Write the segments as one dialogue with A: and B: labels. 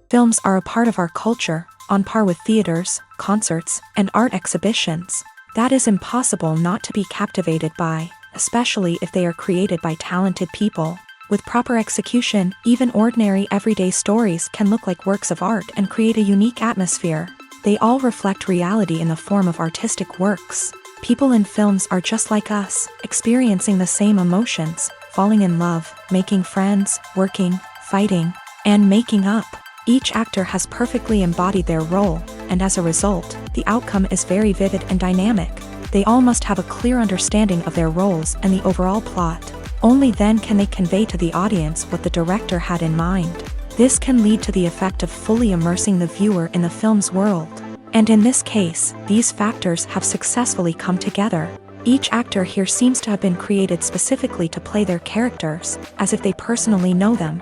A: Films are a part of our culture, on par with theaters, concerts, and art exhibitions. That is impossible not to be captivated by, especially if they are created by talented people. With proper execution, even ordinary everyday stories can look like works of art and create a unique atmosphere. They all reflect reality in the form of artistic works. People in films are just like us, experiencing the same emotions, falling in love, making friends, working, fighting, and making up. Each actor has perfectly embodied their role, and as a result, the outcome is very vivid and dynamic. They all must have a clear understanding of their roles and the overall plot. Only then can they convey to the audience what the director had in mind. This can lead to the effect of fully immersing the viewer in the film's world. And in this case, these factors have successfully come together. Each actor here seems to have been created specifically to play their characters, as if they personally know them.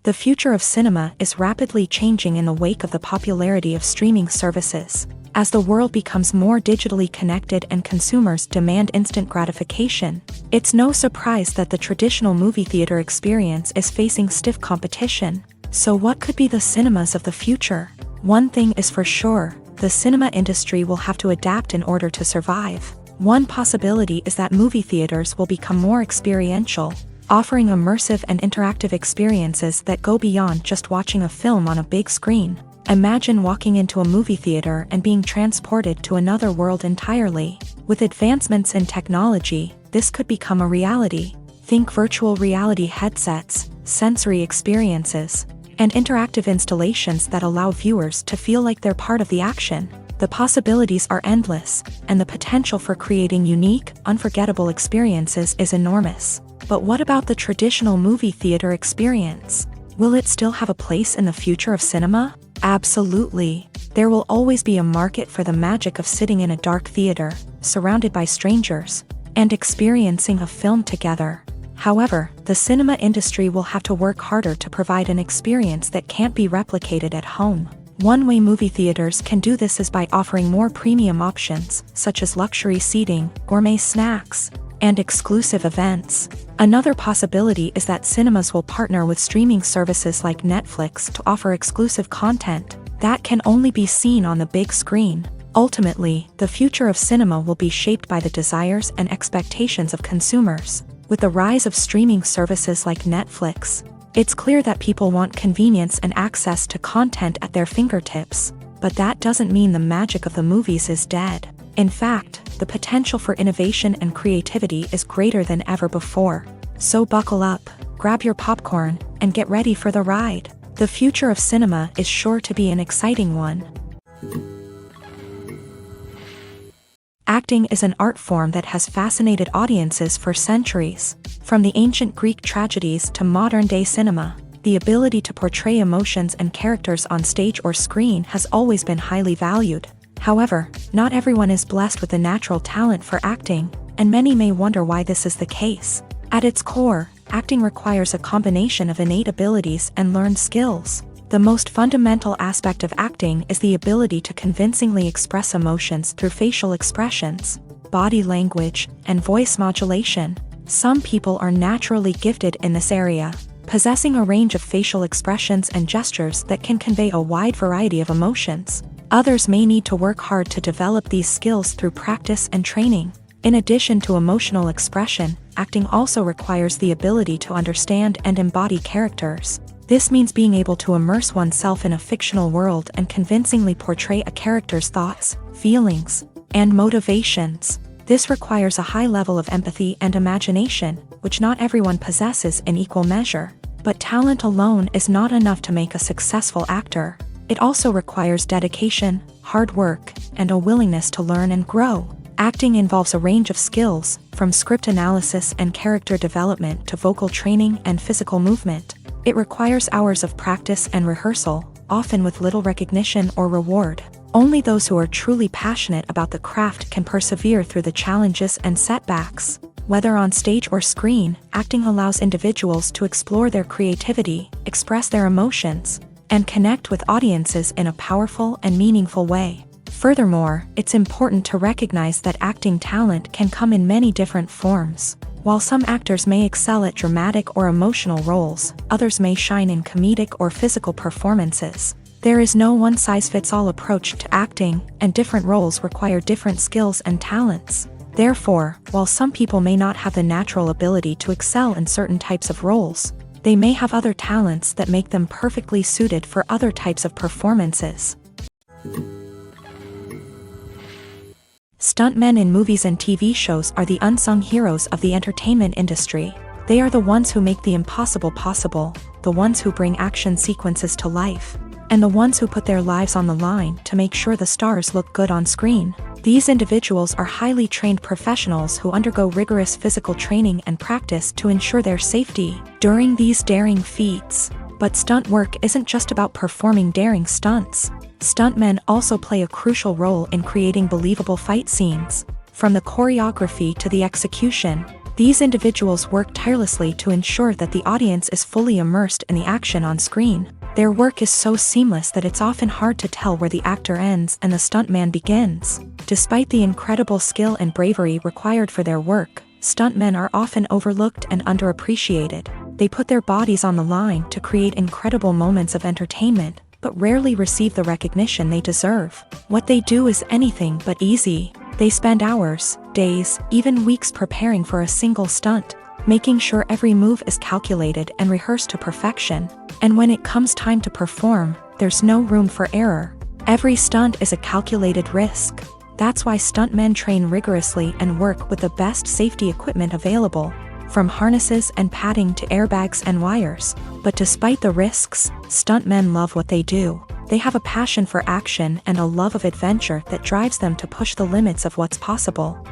A: The future of cinema is rapidly changing in the wake of the popularity of streaming services. As the world becomes more digitally connected and consumers demand instant gratification, it's no surprise that the traditional movie theater experience is facing stiff competition. So what could be the cinemas of the future? One thing is for sure, the cinema industry will have to adapt in order to survive. One possibility is that movie theaters will become more experiential, offering immersive and interactive experiences that go beyond just watching a film on a big screen. Imagine walking into a movie theater and being transported to another world entirely. With advancements in technology, this could become a reality. Think virtual reality headsets, sensory experiences, and interactive installations that allow viewers to feel like they're part of the action. The possibilities are endless, and the potential for creating unique, unforgettable experiences is enormous. But what about the traditional movie theater experience? Will it still have a place in the future of cinema? Absolutely. There will always be a market for the magic of sitting in a dark theater, surrounded by strangers, and experiencing a film together. However, the cinema industry will have to work harder to provide an experience that can't be replicated at home. One way movie theaters can do this is by offering more premium options, such as luxury seating, gourmet snacks, and exclusive events. Another possibility is that cinemas will partner with streaming services like Netflix to offer exclusive content that can only be seen on the big screen. Ultimately, the future of cinema will be shaped by the desires and expectations of consumers. With the rise of streaming services like Netflix, it's clear that people want convenience and access to content at their fingertips. But that doesn't mean the magic of the movies is dead. In fact, the potential for innovation and creativity is greater than ever before. So buckle up, grab your popcorn, and get ready for the ride. The future of cinema is sure to be an exciting one. Acting is an art form that has fascinated audiences for centuries. From the ancient Greek tragedies to modern-day cinema, the ability to portray emotions and characters on stage or screen has always been highly valued. However, not everyone is blessed with the natural talent for acting, and many may wonder why this is the case. At its core, acting requires a combination of innate abilities and learned skills. The most fundamental aspect of acting is the ability to convincingly express emotions through facial expressions, body language, and voice modulation. Some people are naturally gifted in this area, possessing a range of facial expressions and gestures that can convey a wide variety of emotions. Others may need to work hard to develop these skills through practice and training. In addition to emotional expression, acting also requires the ability to understand and embody characters. This means being able to immerse oneself in a fictional world and convincingly portray a character's thoughts, feelings, and motivations. This requires a high level of empathy and imagination, which not everyone possesses in equal measure. But talent alone is not enough to make a successful actor. It also requires dedication, hard work, and a willingness to learn and grow. Acting involves a range of skills, from script analysis and character development to vocal training and physical movement. It requires hours of practice and rehearsal, often with little recognition or reward. Only those who are truly passionate about the craft can persevere through the challenges and setbacks. Whether on stage or screen, acting allows individuals to explore their creativity, express their emotions, and connect with audiences in a powerful and meaningful way. Furthermore, it's important to recognize that acting talent can come in many different forms. While some actors may excel at dramatic or emotional roles, others may shine in comedic or physical performances. There is no one-size-fits-all approach to acting, and different roles require different skills and talents. Therefore, while some people may not have the natural ability to excel in certain types of roles, they may have other talents that make them perfectly suited for other types of performances. Stuntmen in movies and TV shows are the unsung heroes of the entertainment industry. They are the ones who make the impossible possible, the ones who bring action sequences to life, and the ones who put their lives on the line to make sure the stars look good on screen. These individuals are highly trained professionals who undergo rigorous physical training and practice to ensure their safety during these daring feats. But stunt work isn't just about performing daring stunts. Stuntmen also play a crucial role in creating believable fight scenes. From the choreography to the execution, these individuals work tirelessly to ensure that the audience is fully immersed in the action on screen. Their work is so seamless that it's often hard to tell where the actor ends and the stuntman begins. Despite the incredible skill and bravery required for their work, stuntmen are often overlooked and underappreciated. They put their bodies on the line to create incredible moments of entertainment, but rarely receive the recognition they deserve. What they do is anything but easy. They spend hours, days, even weeks preparing for a single stunt, making sure every move is calculated and rehearsed to perfection. And when it comes time to perform, there's no room for error. Every stunt is a calculated risk. That's why stuntmen train rigorously and work with the best safety equipment available, from harnesses and padding to airbags and wires. But despite the risks, stuntmen love what they do. They have a passion for action and a love of adventure that drives them to push the limits of what's possible.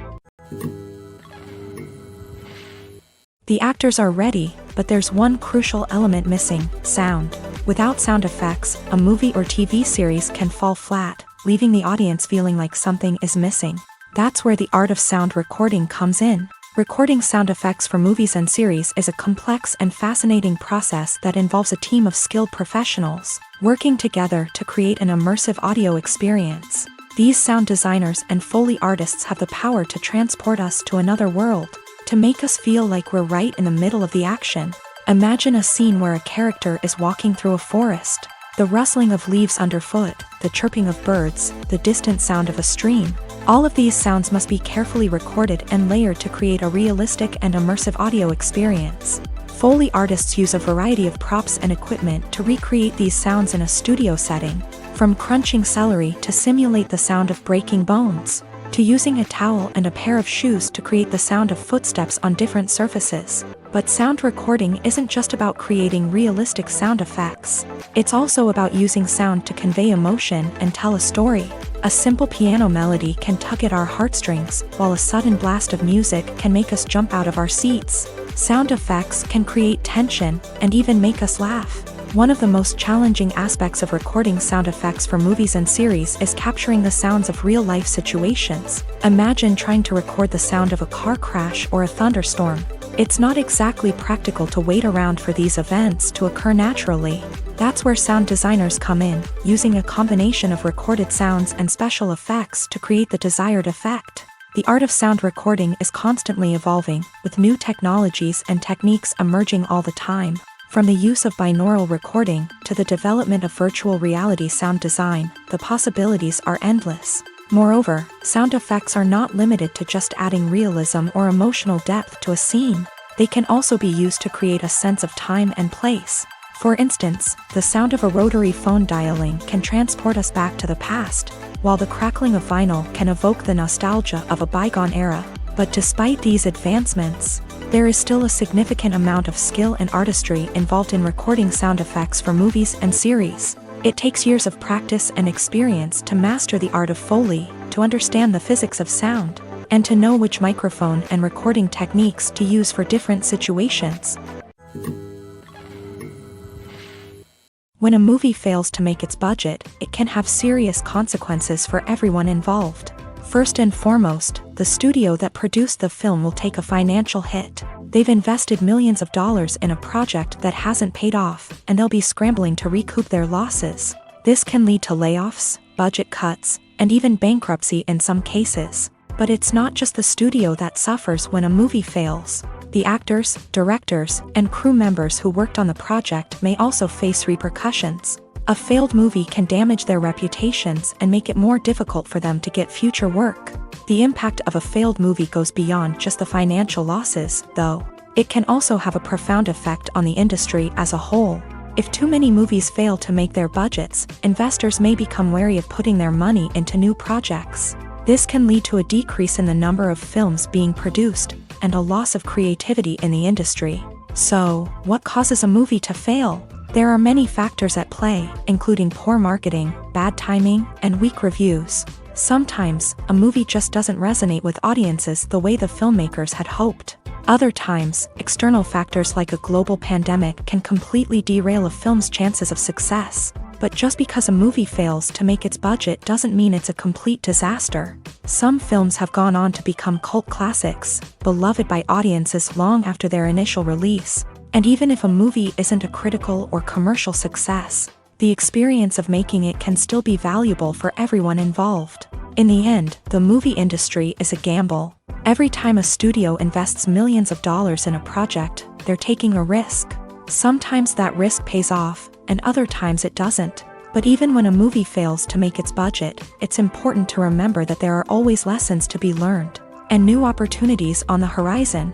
A: The actors are ready, but there's one crucial element missing: sound. Without sound effects, a movie or TV series can fall flat, leaving the audience feeling like something is missing. That's where the art of sound recording comes in. Recording sound effects for movies and series is a complex and fascinating process that involves a team of skilled professionals working together to create an immersive audio experience. These sound designers and Foley artists have the power to transport us to another world, to make us feel like we're right in the middle of the action. Imagine a scene where a character is walking through a forest. The rustling of leaves underfoot, the chirping of birds, the distant sound of a stream. All of these sounds must be carefully recorded and layered to create a realistic and immersive audio experience. Foley artists use a variety of props and equipment to recreate these sounds in a studio setting, from crunching celery to simulate the sound of breaking bones, to using a towel and a pair of shoes to create the sound of footsteps on different surfaces. But sound recording isn't just about creating realistic sound effects. It's also about using sound to convey emotion and tell a story. A simple piano melody can tug at our heartstrings, while a sudden blast of music can make us jump out of our seats. Sound effects can create tension and even make us laugh. One of the most challenging aspects of recording sound effects for movies and series is capturing the sounds of real-life situations. Imagine trying to record the sound of a car crash or a thunderstorm. It's not exactly practical to wait around for these events to occur naturally. That's where sound designers come in, using a combination of recorded sounds and special effects to create the desired effect. The art of sound recording is constantly evolving, with new technologies and techniques emerging all the time. From the use of binaural recording to the development of virtual reality sound design, the possibilities are endless. Moreover, sound effects are not limited to just adding realism or emotional depth to a scene. They can also be used to create a sense of time and place. For instance, the sound of a rotary phone dialing can transport us back to the past, while the crackling of vinyl can evoke the nostalgia of a bygone era. But despite these advancements, there is still a significant amount of skill and artistry involved in recording sound effects for movies and series. It takes years of practice and experience to master the art of Foley, to understand the physics of sound, and to know which microphone and recording techniques to use for different situations. When a movie fails to make its budget, it can have serious consequences for everyone involved. First and foremost, the studio that produced the film will take a financial hit. They've invested millions of dollars in a project that hasn't paid off, and they'll be scrambling to recoup their losses. This can lead to layoffs, budget cuts, and even bankruptcy in some cases. But it's not just the studio that suffers when a movie fails. The actors, directors, and crew members who worked on the project may also face repercussions. A failed movie can damage their reputations and make it more difficult for them to get future work. The impact of a failed movie goes beyond just the financial losses, though. It can also have a profound effect on the industry as a whole. If too many movies fail to make their budgets, investors may become wary of putting their money into new projects. This can lead to a decrease in the number of films being produced, and a loss of creativity in the industry. So, what causes a movie to fail? There are many factors at play, including poor marketing, bad timing, and weak reviews. Sometimes, a movie just doesn't resonate with audiences the way the filmmakers had hoped. Other times, external factors like a global pandemic can completely derail a film's chances of success. But just because a movie fails to make its budget doesn't mean it's a complete disaster. Some films have gone on to become cult classics, beloved by audiences long after their initial release. And even if a movie isn't a critical or commercial success, the experience of making it can still be valuable for everyone involved. In the end, the movie industry is a gamble. Every time a studio invests millions of dollars in a project, they're taking a risk. Sometimes that risk pays off, and other times it doesn't. But even when a movie fails to make its budget, it's important to remember that there are always lessons to be learned, and new opportunities on the horizon.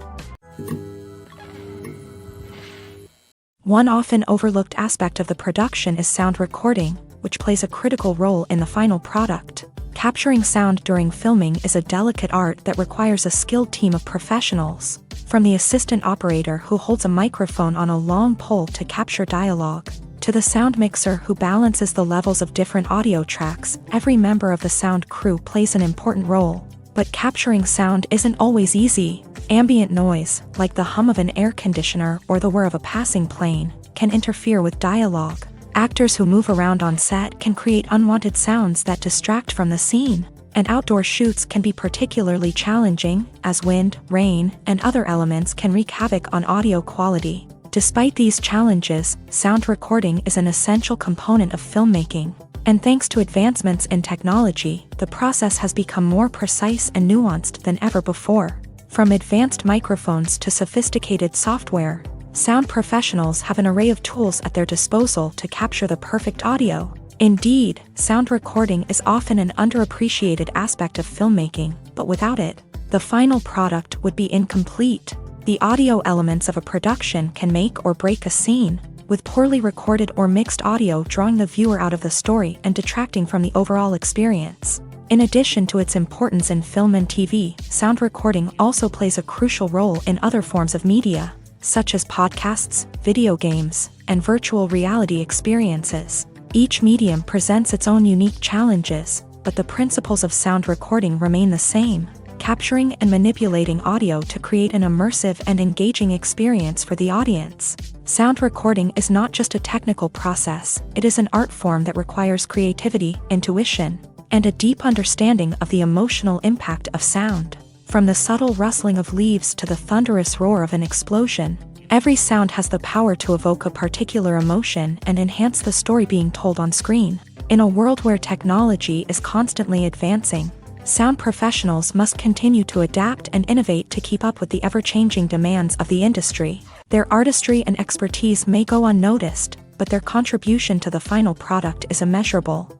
A: One often overlooked aspect of the production is sound recording, which plays a critical role in the final product. Capturing sound during filming is a delicate art that requires a skilled team of professionals. From the assistant operator who holds a microphone on a long pole to capture dialogue, to the sound mixer who balances the levels of different audio tracks, every member of the sound crew plays an important role. But capturing sound isn't always easy. Ambient noise, like the hum of an air conditioner or the whir of a passing plane, can interfere with dialogue. Actors who move around on set can create unwanted sounds that distract from the scene. And outdoor shoots can be particularly challenging, as wind, rain, and other elements can wreak havoc on audio quality. Despite these challenges, sound recording is an essential component of filmmaking. And thanks to advancements in technology, the process has become more precise and nuanced than ever before. From advanced microphones to sophisticated software, sound professionals have an array of tools at their disposal to capture the perfect audio. Indeed, sound recording is often an underappreciated aspect of filmmaking, but without it, the final product would be incomplete. The audio elements of a production can make or break a scene, with poorly recorded or mixed audio drawing the viewer out of the story and detracting from the overall experience. In addition to its importance in film and TV, sound recording also plays a crucial role in other forms of media, such as podcasts, video games, and virtual reality experiences. Each medium presents its own unique challenges, but the principles of sound recording remain the same, capturing and manipulating audio to create an immersive and engaging experience for the audience. Sound recording is not just a technical process, it is an art form that requires creativity, intuition, and a deep understanding of the emotional impact of sound. From the subtle rustling of leaves to the thunderous roar of an explosion, every sound has the power to evoke a particular emotion and enhance the story being told on screen. In a world where technology is constantly advancing, sound professionals must continue to adapt and innovate to keep up with the ever-changing demands of the industry. Their artistry and expertise may go unnoticed, but their contribution to the final product is immeasurable.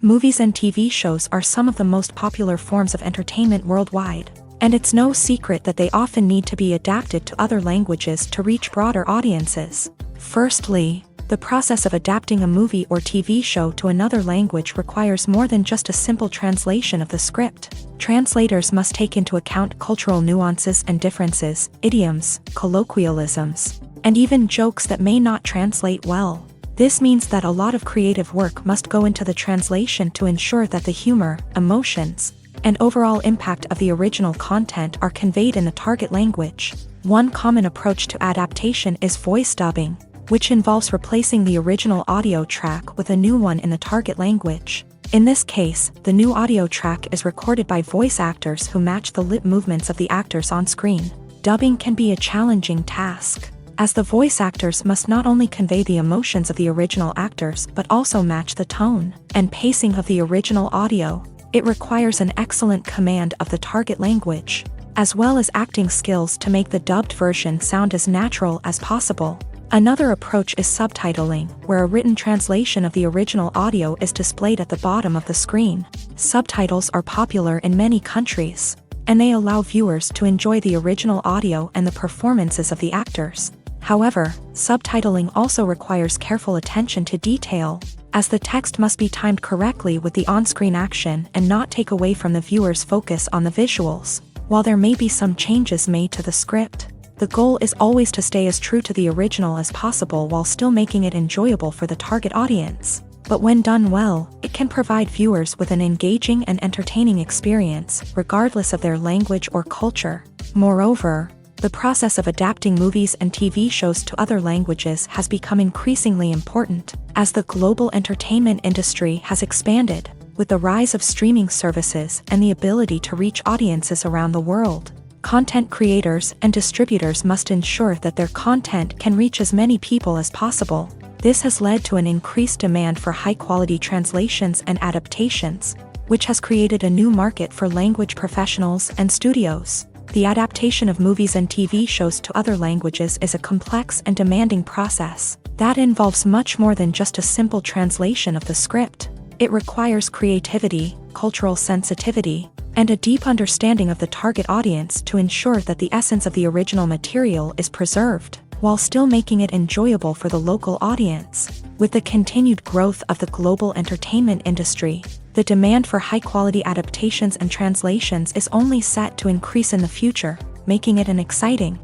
A: Movies and TV shows are some of the most popular forms of entertainment worldwide, and it's no secret that they often need to be adapted to other languages to reach broader audiences. Firstly, the process of adapting a movie or TV show to another language requires more than just a simple translation of the script. Translators must take into account cultural nuances and differences, idioms, colloquialisms, and even jokes that may not translate well. This means that a lot of creative work must go into the translation to ensure that the humor, emotions, and overall impact of the original content are conveyed in the target language. One common approach to adaptation is voice dubbing, which involves replacing the original audio track with a new one in the target language. In this case, the new audio track is recorded by voice actors who match the lip movements of the actors on screen. Dubbing can be a challenging task, as the voice actors must not only convey the emotions of the original actors but also match the tone and pacing of the original audio. It requires an excellent command of the target language, as well as acting skills to make the dubbed version sound as natural as possible. Another approach is subtitling, where a written translation of the original audio is displayed at the bottom of the screen. Subtitles are popular in many countries, and they allow viewers to enjoy the original audio and the performances of the actors. However, subtitling also requires careful attention to detail, as the text must be timed correctly with the on-screen action and not take away from the viewer's focus on the visuals. While there may be some changes made to the script, the goal is always to stay as true to the original as possible while still making it enjoyable for the target audience. But when done well, it can provide viewers with an engaging and entertaining experience, regardless of their language or culture. Moreover, the process of adapting movies and TV shows to other languages has become increasingly important, as the global entertainment industry has expanded, with the rise of streaming services and the ability to reach audiences around the world. Content creators and distributors must ensure that their content can reach as many people as possible. This has led to an increased demand for high-quality translations and adaptations, which has created a new market for language professionals and studios. The adaptation of movies and TV shows to other languages is a complex and demanding process that involves much more than just a simple translation of the script. It requires creativity, cultural sensitivity, and a deep understanding of the target audience to ensure that the essence of the original material is preserved, while still making it enjoyable for the local audience. With the continued growth of the global entertainment industry, the demand for high-quality adaptations and translations is only set to increase in the future, making it an exciting.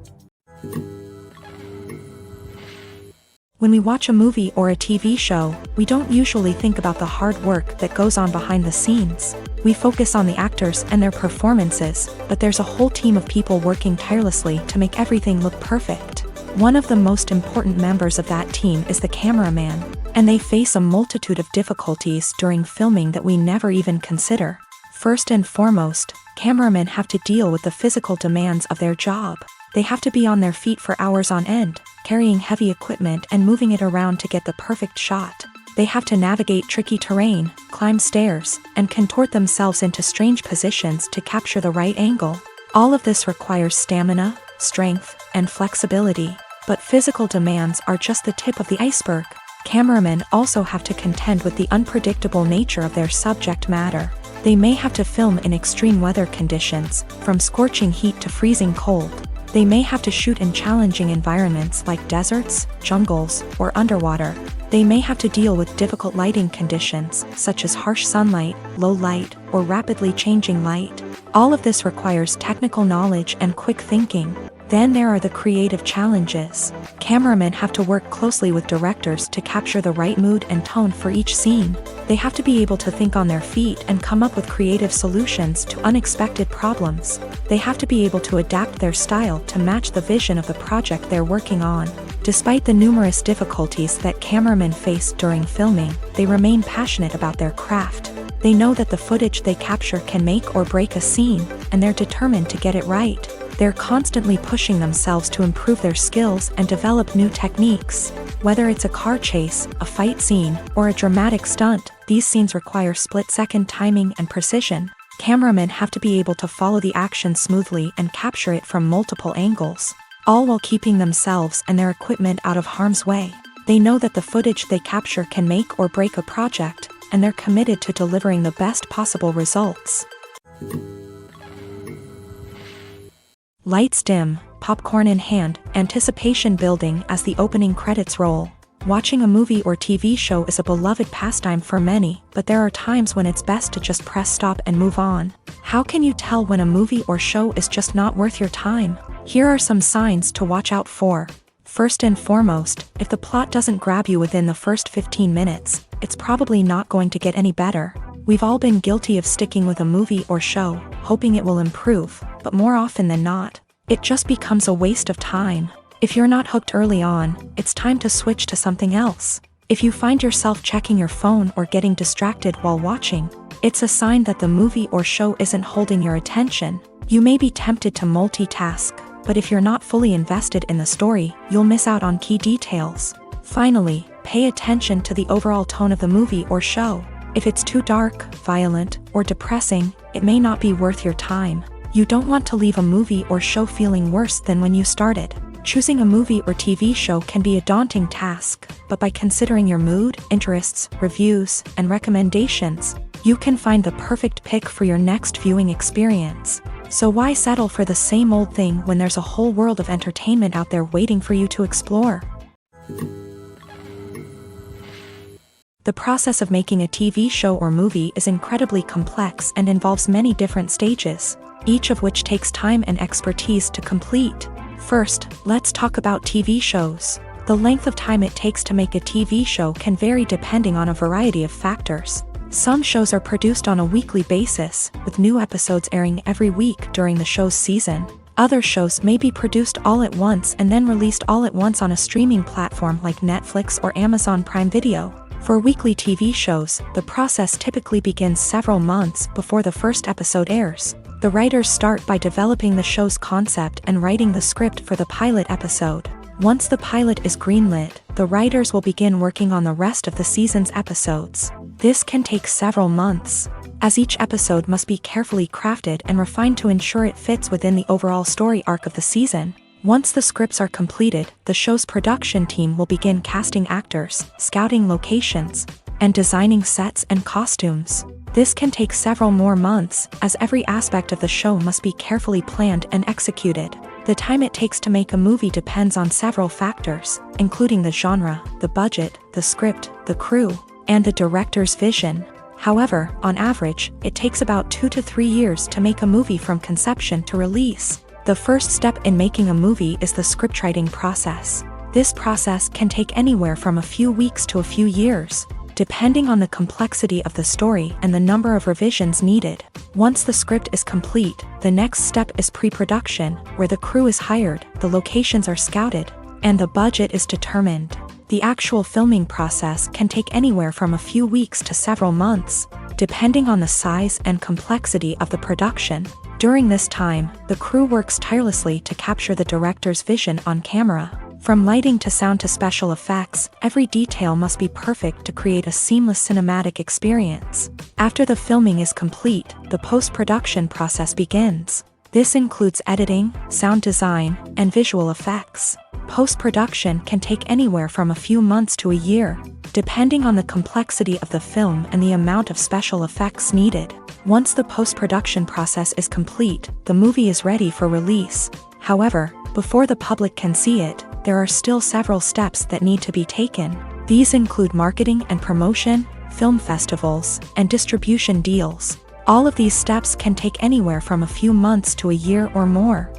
A: When we watch a movie or a TV show, we don't usually think about the hard work that goes on behind the scenes. We focus on the actors and their performances, but there's a whole team of people working tirelessly to make everything look perfect. One of the most important members of that team is the cameraman, and they face a multitude of difficulties during filming that we never even consider. First and foremost, cameramen have to deal with the physical demands of their job. They have to be on their feet for hours on end, carrying heavy equipment and moving it around to get the perfect shot. They have to navigate tricky terrain, climb stairs, and contort themselves into strange positions to capture the right angle. All of this requires stamina, strength, and flexibility. But physical demands are just the tip of the iceberg. Cameramen also have to contend with the unpredictable nature of their subject matter. They may have to film in extreme weather conditions, from scorching heat to freezing cold. They may have to shoot in challenging environments like deserts, jungles, or underwater. They may have to deal with difficult lighting conditions, such as harsh sunlight, low light, or rapidly changing light. All of this requires technical knowledge and quick thinking. Then there are the creative challenges. Cameramen have to work closely with directors to capture the right mood and tone for each scene. They have to be able to think on their feet and come up with creative solutions to unexpected problems. They have to be able to adapt their style to match the vision of the project they're working on. Despite the numerous difficulties that cameramen face during filming, they remain passionate about their craft. They know that the footage they capture can make or break a scene, and they're determined to get it right. They're constantly pushing themselves to improve their skills and develop new techniques. Whether it's a car chase, a fight scene, or a dramatic stunt, these scenes require split-second timing and precision. Cameramen have to be able to follow the action smoothly and capture it from multiple angles, all while keeping themselves and their equipment out of harm's way. They know that the footage they capture can make or break a project, and they're committed to delivering the best possible results. Lights dim, popcorn in hand, anticipation building as the opening credits roll. Watching a movie or TV show is a beloved pastime for many, but there are times when it's best to just press stop and move on. How can you tell when a movie or show is just not worth your time? Here are some signs to watch out for. First and foremost, if the plot doesn't grab you within the first 15 minutes, it's probably not going to get any better. We've all been guilty of sticking with a movie or show, hoping it will improve, but more often than not, it just becomes a waste of time. If you're not hooked early on, it's time to switch to something else. If you find yourself checking your phone or getting distracted while watching, it's a sign that the movie or show isn't holding your attention. You may be tempted to multitask, but if you're not fully invested in the story, you'll miss out on key details. Finally, pay attention to the overall tone of the movie or show. If it's too dark, violent, or depressing, it may not be worth your time. You don't want to leave a movie or show feeling worse than when you started. Choosing a movie or TV show can be a daunting task, but by considering your mood, interests, reviews, and recommendations, you can find the perfect pick for your next viewing experience. So why settle for the same old thing when there's a whole world of entertainment out there waiting for you to explore? The process of making a TV show or movie is incredibly complex and involves many different stages, each of which takes time and expertise to complete. First, let's talk about TV shows. The length of time it takes to make a TV show can vary depending on a variety of factors. Some shows are produced on a weekly basis, with new episodes airing every week during the show's season. Other shows may be produced all at once and then released all at once on a streaming platform like Netflix or Amazon Prime Video. For weekly TV shows, the process typically begins several months before the first episode airs. The writers start by developing the show's concept and writing the script for the pilot episode. Once the pilot is greenlit, the writers will begin working on the rest of the season's episodes. This can take several months, as each episode must be carefully crafted and refined to ensure it fits within the overall story arc of the season. Once the scripts are completed, the show's production team will begin casting actors, scouting locations, and designing sets and costumes. This can take several more months, as every aspect of the show must be carefully planned and executed. The time it takes to make a movie depends on several factors, including the genre, the budget, the script, the crew, and the director's vision. However, on average, it takes about 2 to 3 years to make a movie from conception to release. The first step in making a movie is the scriptwriting process. This process can take anywhere from a few weeks to a few years, depending on the complexity of the story and the number of revisions needed. Once the script is complete, the next step is pre-production, where the crew is hired, the locations are scouted, and the budget is determined. The actual filming process can take anywhere from a few weeks to several months, depending on the size and complexity of the production. During this time, the crew works tirelessly to capture the director's vision on camera. From lighting to sound to special effects, every detail must be perfect to create a seamless cinematic experience. After the filming is complete, the post-production process begins. This includes editing, sound design, and visual effects. Post-production can take anywhere from a few months to a year, depending on the complexity of the film and the amount of special effects needed. Once the post-production process is complete, the movie is ready for release. However, before the public can see it, there are still several steps that need to be taken. These include marketing and promotion, film festivals, and distribution deals. All of these steps can take anywhere from a few months to a year or more.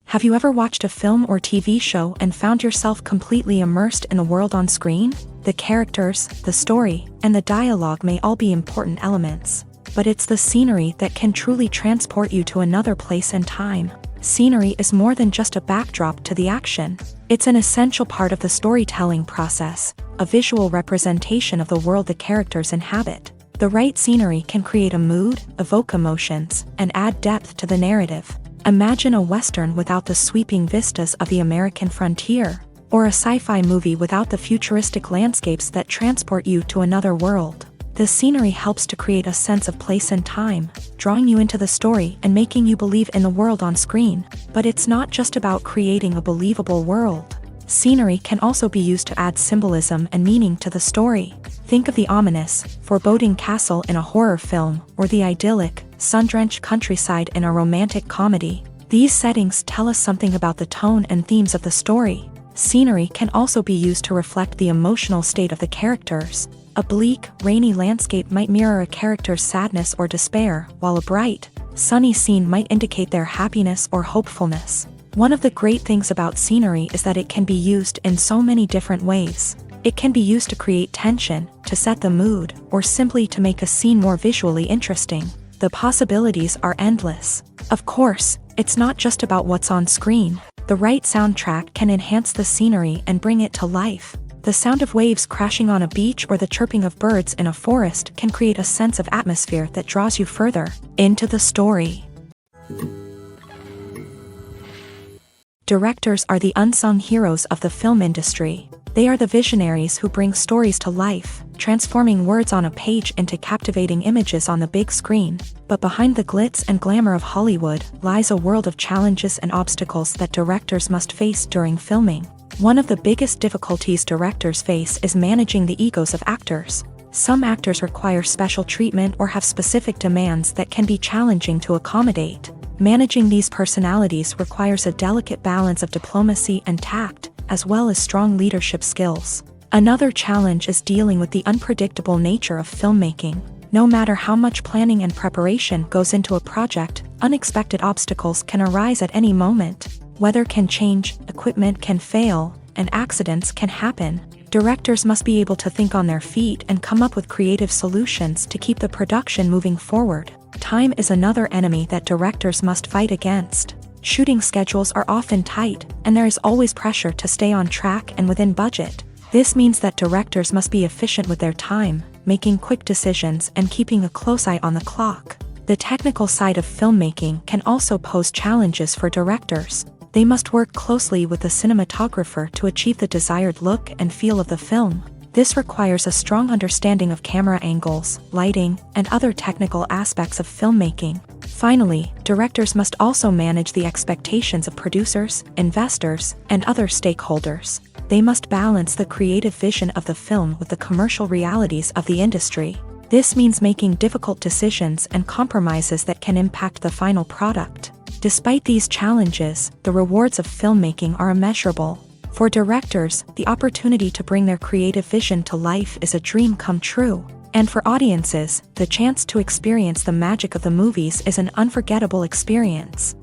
A: Have you ever watched a film or TV show and found yourself completely immersed in the world on screen? The characters, the story, and the dialogue may all be important elements, but it's the scenery that can truly transport you to another place and time. Scenery is more than just a backdrop to the action. It's an essential part of the storytelling process, a visual representation of the world the characters inhabit. The right scenery can create a mood, evoke emotions, and add depth to the narrative. Imagine a Western without the sweeping vistas of the American frontier, or a sci-fi movie without the futuristic landscapes that transport you to another world. The scenery helps to create a sense of place and time, drawing you into the story and making you believe in the world on screen. But it's not just about creating a believable world. Scenery can also be used to add symbolism and meaning to the story. Think of the ominous, foreboding castle in a horror film, or the idyllic, sun-drenched countryside in a romantic comedy. These settings tell us something about the tone and themes of the story. Scenery can also be used to reflect the emotional state of the characters. A bleak, rainy landscape might mirror a character's sadness or despair, while a bright, sunny scene might indicate their happiness or hopefulness. One of the great things about scenery is that it can be used in so many different ways. It can be used to create tension, to set the mood, or simply to make a scene more visually interesting. The possibilities are endless. Of course, it's not just about what's on screen. The right soundtrack can enhance the scenery and bring it to life. The sound of waves crashing on a beach or the chirping of birds in a forest can create a sense of atmosphere that draws you further into the story. Directors are the unsung heroes of the film industry. They are the visionaries who bring stories to life, transforming words on a page into captivating images on the big screen. But behind the glitz and glamour of Hollywood lies a world of challenges and obstacles that directors must face during filming. One of the biggest difficulties directors face is managing the egos of actors. Some actors require special treatment or have specific demands that can be challenging to accommodate. Managing these personalities requires a delicate balance of diplomacy and tact, as well as strong leadership skills. Another challenge is dealing with the unpredictable nature of filmmaking. No matter how much planning and preparation goes into a project, unexpected obstacles can arise at any moment. Weather can change, equipment can fail, and accidents can happen. Directors must be able to think on their feet and come up with creative solutions to keep the production moving forward. Time is another enemy that directors must fight against. Shooting schedules are often tight, and there is always pressure to stay on track and within budget. This means that directors must be efficient with their time, making quick decisions and keeping a close eye on the clock. The technical side of filmmaking can also pose challenges for directors. They must work closely with the cinematographer to achieve the desired look and feel of the film. This requires a strong understanding of camera angles, lighting, and other technical aspects of filmmaking. Finally, directors must also manage the expectations of producers, investors, and other stakeholders. They must balance the creative vision of the film with the commercial realities of the industry. This means making difficult decisions and compromises that can impact the final product. Despite these challenges, the rewards of filmmaking are immeasurable. For directors, the opportunity to bring their creative vision to life is a dream come true. And for audiences, the chance to experience the magic of the movies is an unforgettable experience.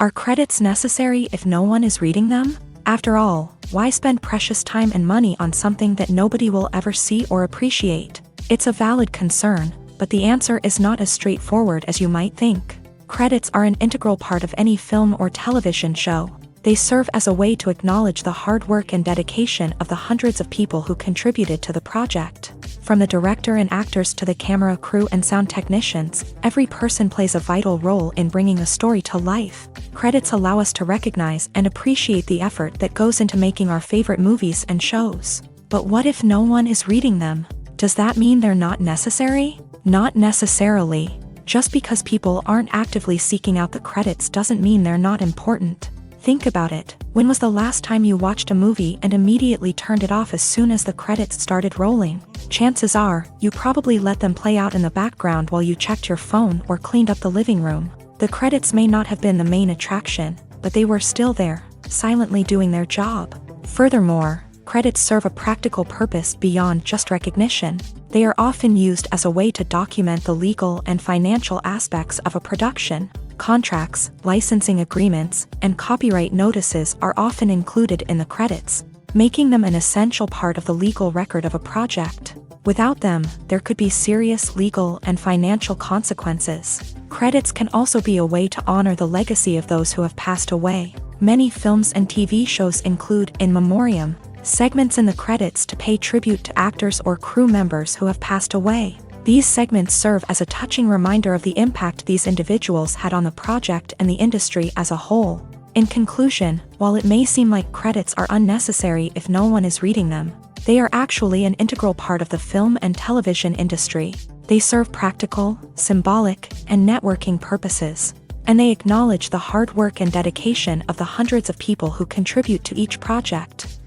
A: Are credits necessary if no one is reading them? After all, why spend precious time and money on something that nobody will ever see or appreciate? It's a valid concern, but the answer is not as straightforward as you might think. Credits are an integral part of any film or television show. They serve as a way to acknowledge the hard work and dedication of the hundreds of people who contributed to the project. From the director and actors to the camera crew and sound technicians, every person plays a vital role in bringing a story to life. Credits allow us to recognize and appreciate the effort that goes into making our favorite movies and shows. But what if no one is reading them? Does that mean they're not necessary? Not necessarily. Just because people aren't actively seeking out the credits doesn't mean they're not important. Think about it. When was the last time you watched a movie and immediately turned it off as soon as the credits started rolling? Chances are, you probably let them play out in the background while you checked your phone or cleaned up the living room. The credits may not have been the main attraction, but they were still there, silently doing their job. Furthermore, credits serve a practical purpose beyond just recognition. They are often used as a way to document the legal and financial aspects of a production. Contracts, licensing agreements, and copyright notices are often included in the credits, making them an essential part of the legal record of a project. Without them, there could be serious legal and financial consequences. Credits can also be a way to honor the legacy of those who have passed away. Many films and TV shows include in memoriam segments in the credits to pay tribute to actors or crew members who have passed away. These segments serve as a touching reminder of the impact these individuals had on the project and the industry as a whole. In conclusion, while it may seem like credits are unnecessary if no one is reading them, they are actually an integral part of the film and television industry. They serve practical, symbolic, and networking purposes, and they acknowledge the hard work and dedication of the hundreds of people who contribute to each project.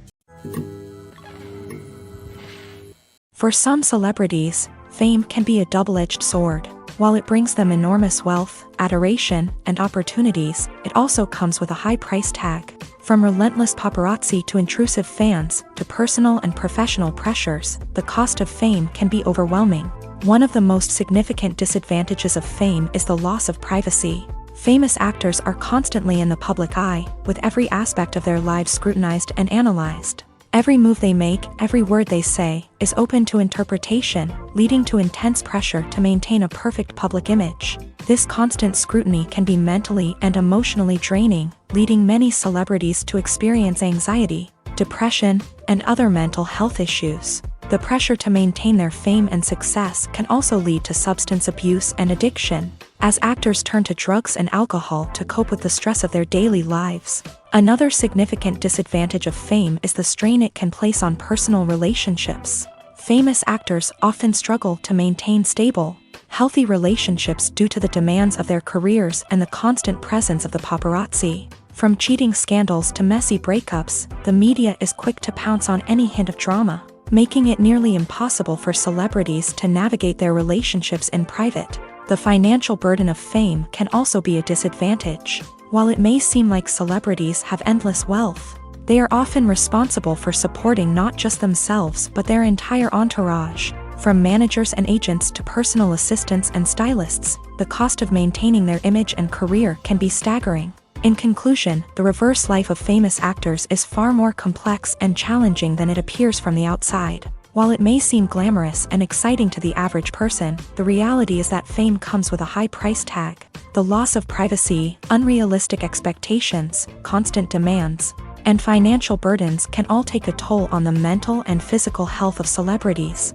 A: For some celebrities, fame can be a double-edged sword. While it brings them enormous wealth, adoration, and opportunities, it also comes with a high price tag. From relentless paparazzi to intrusive fans, to personal and professional pressures, the cost of fame can be overwhelming. One of the most significant disadvantages of fame is the loss of privacy. Famous actors are constantly in the public eye, with every aspect of their lives scrutinized and analyzed. Every move they make, every word they say, is open to interpretation, leading to intense pressure to maintain a perfect public image. This constant scrutiny can be mentally and emotionally draining, leading many celebrities to experience anxiety, depression, and other mental health issues. The pressure to maintain their fame and success can also lead to substance abuse and addiction, as actors turn to drugs and alcohol to cope with the stress of their daily lives. Another significant disadvantage of fame is the strain it can place on personal relationships. Famous actors often struggle to maintain stable, healthy relationships due to the demands of their careers and the constant presence of the paparazzi. From cheating scandals to messy breakups, the media is quick to pounce on any hint of drama, making it nearly impossible for celebrities to navigate their relationships in private. The financial burden of fame can also be a disadvantage. While it may seem like celebrities have endless wealth, they are often responsible for supporting not just themselves but their entire entourage. From managers and agents to personal assistants and stylists, the cost of maintaining their image and career can be staggering. In conclusion, the reverse life of famous actors is far more complex and challenging than it appears from the outside. While it may seem glamorous and exciting to the average person, the reality is that fame comes with a high price tag. The loss of privacy, unrealistic expectations, constant demands, and financial burdens can all take a toll on the mental and physical health of celebrities.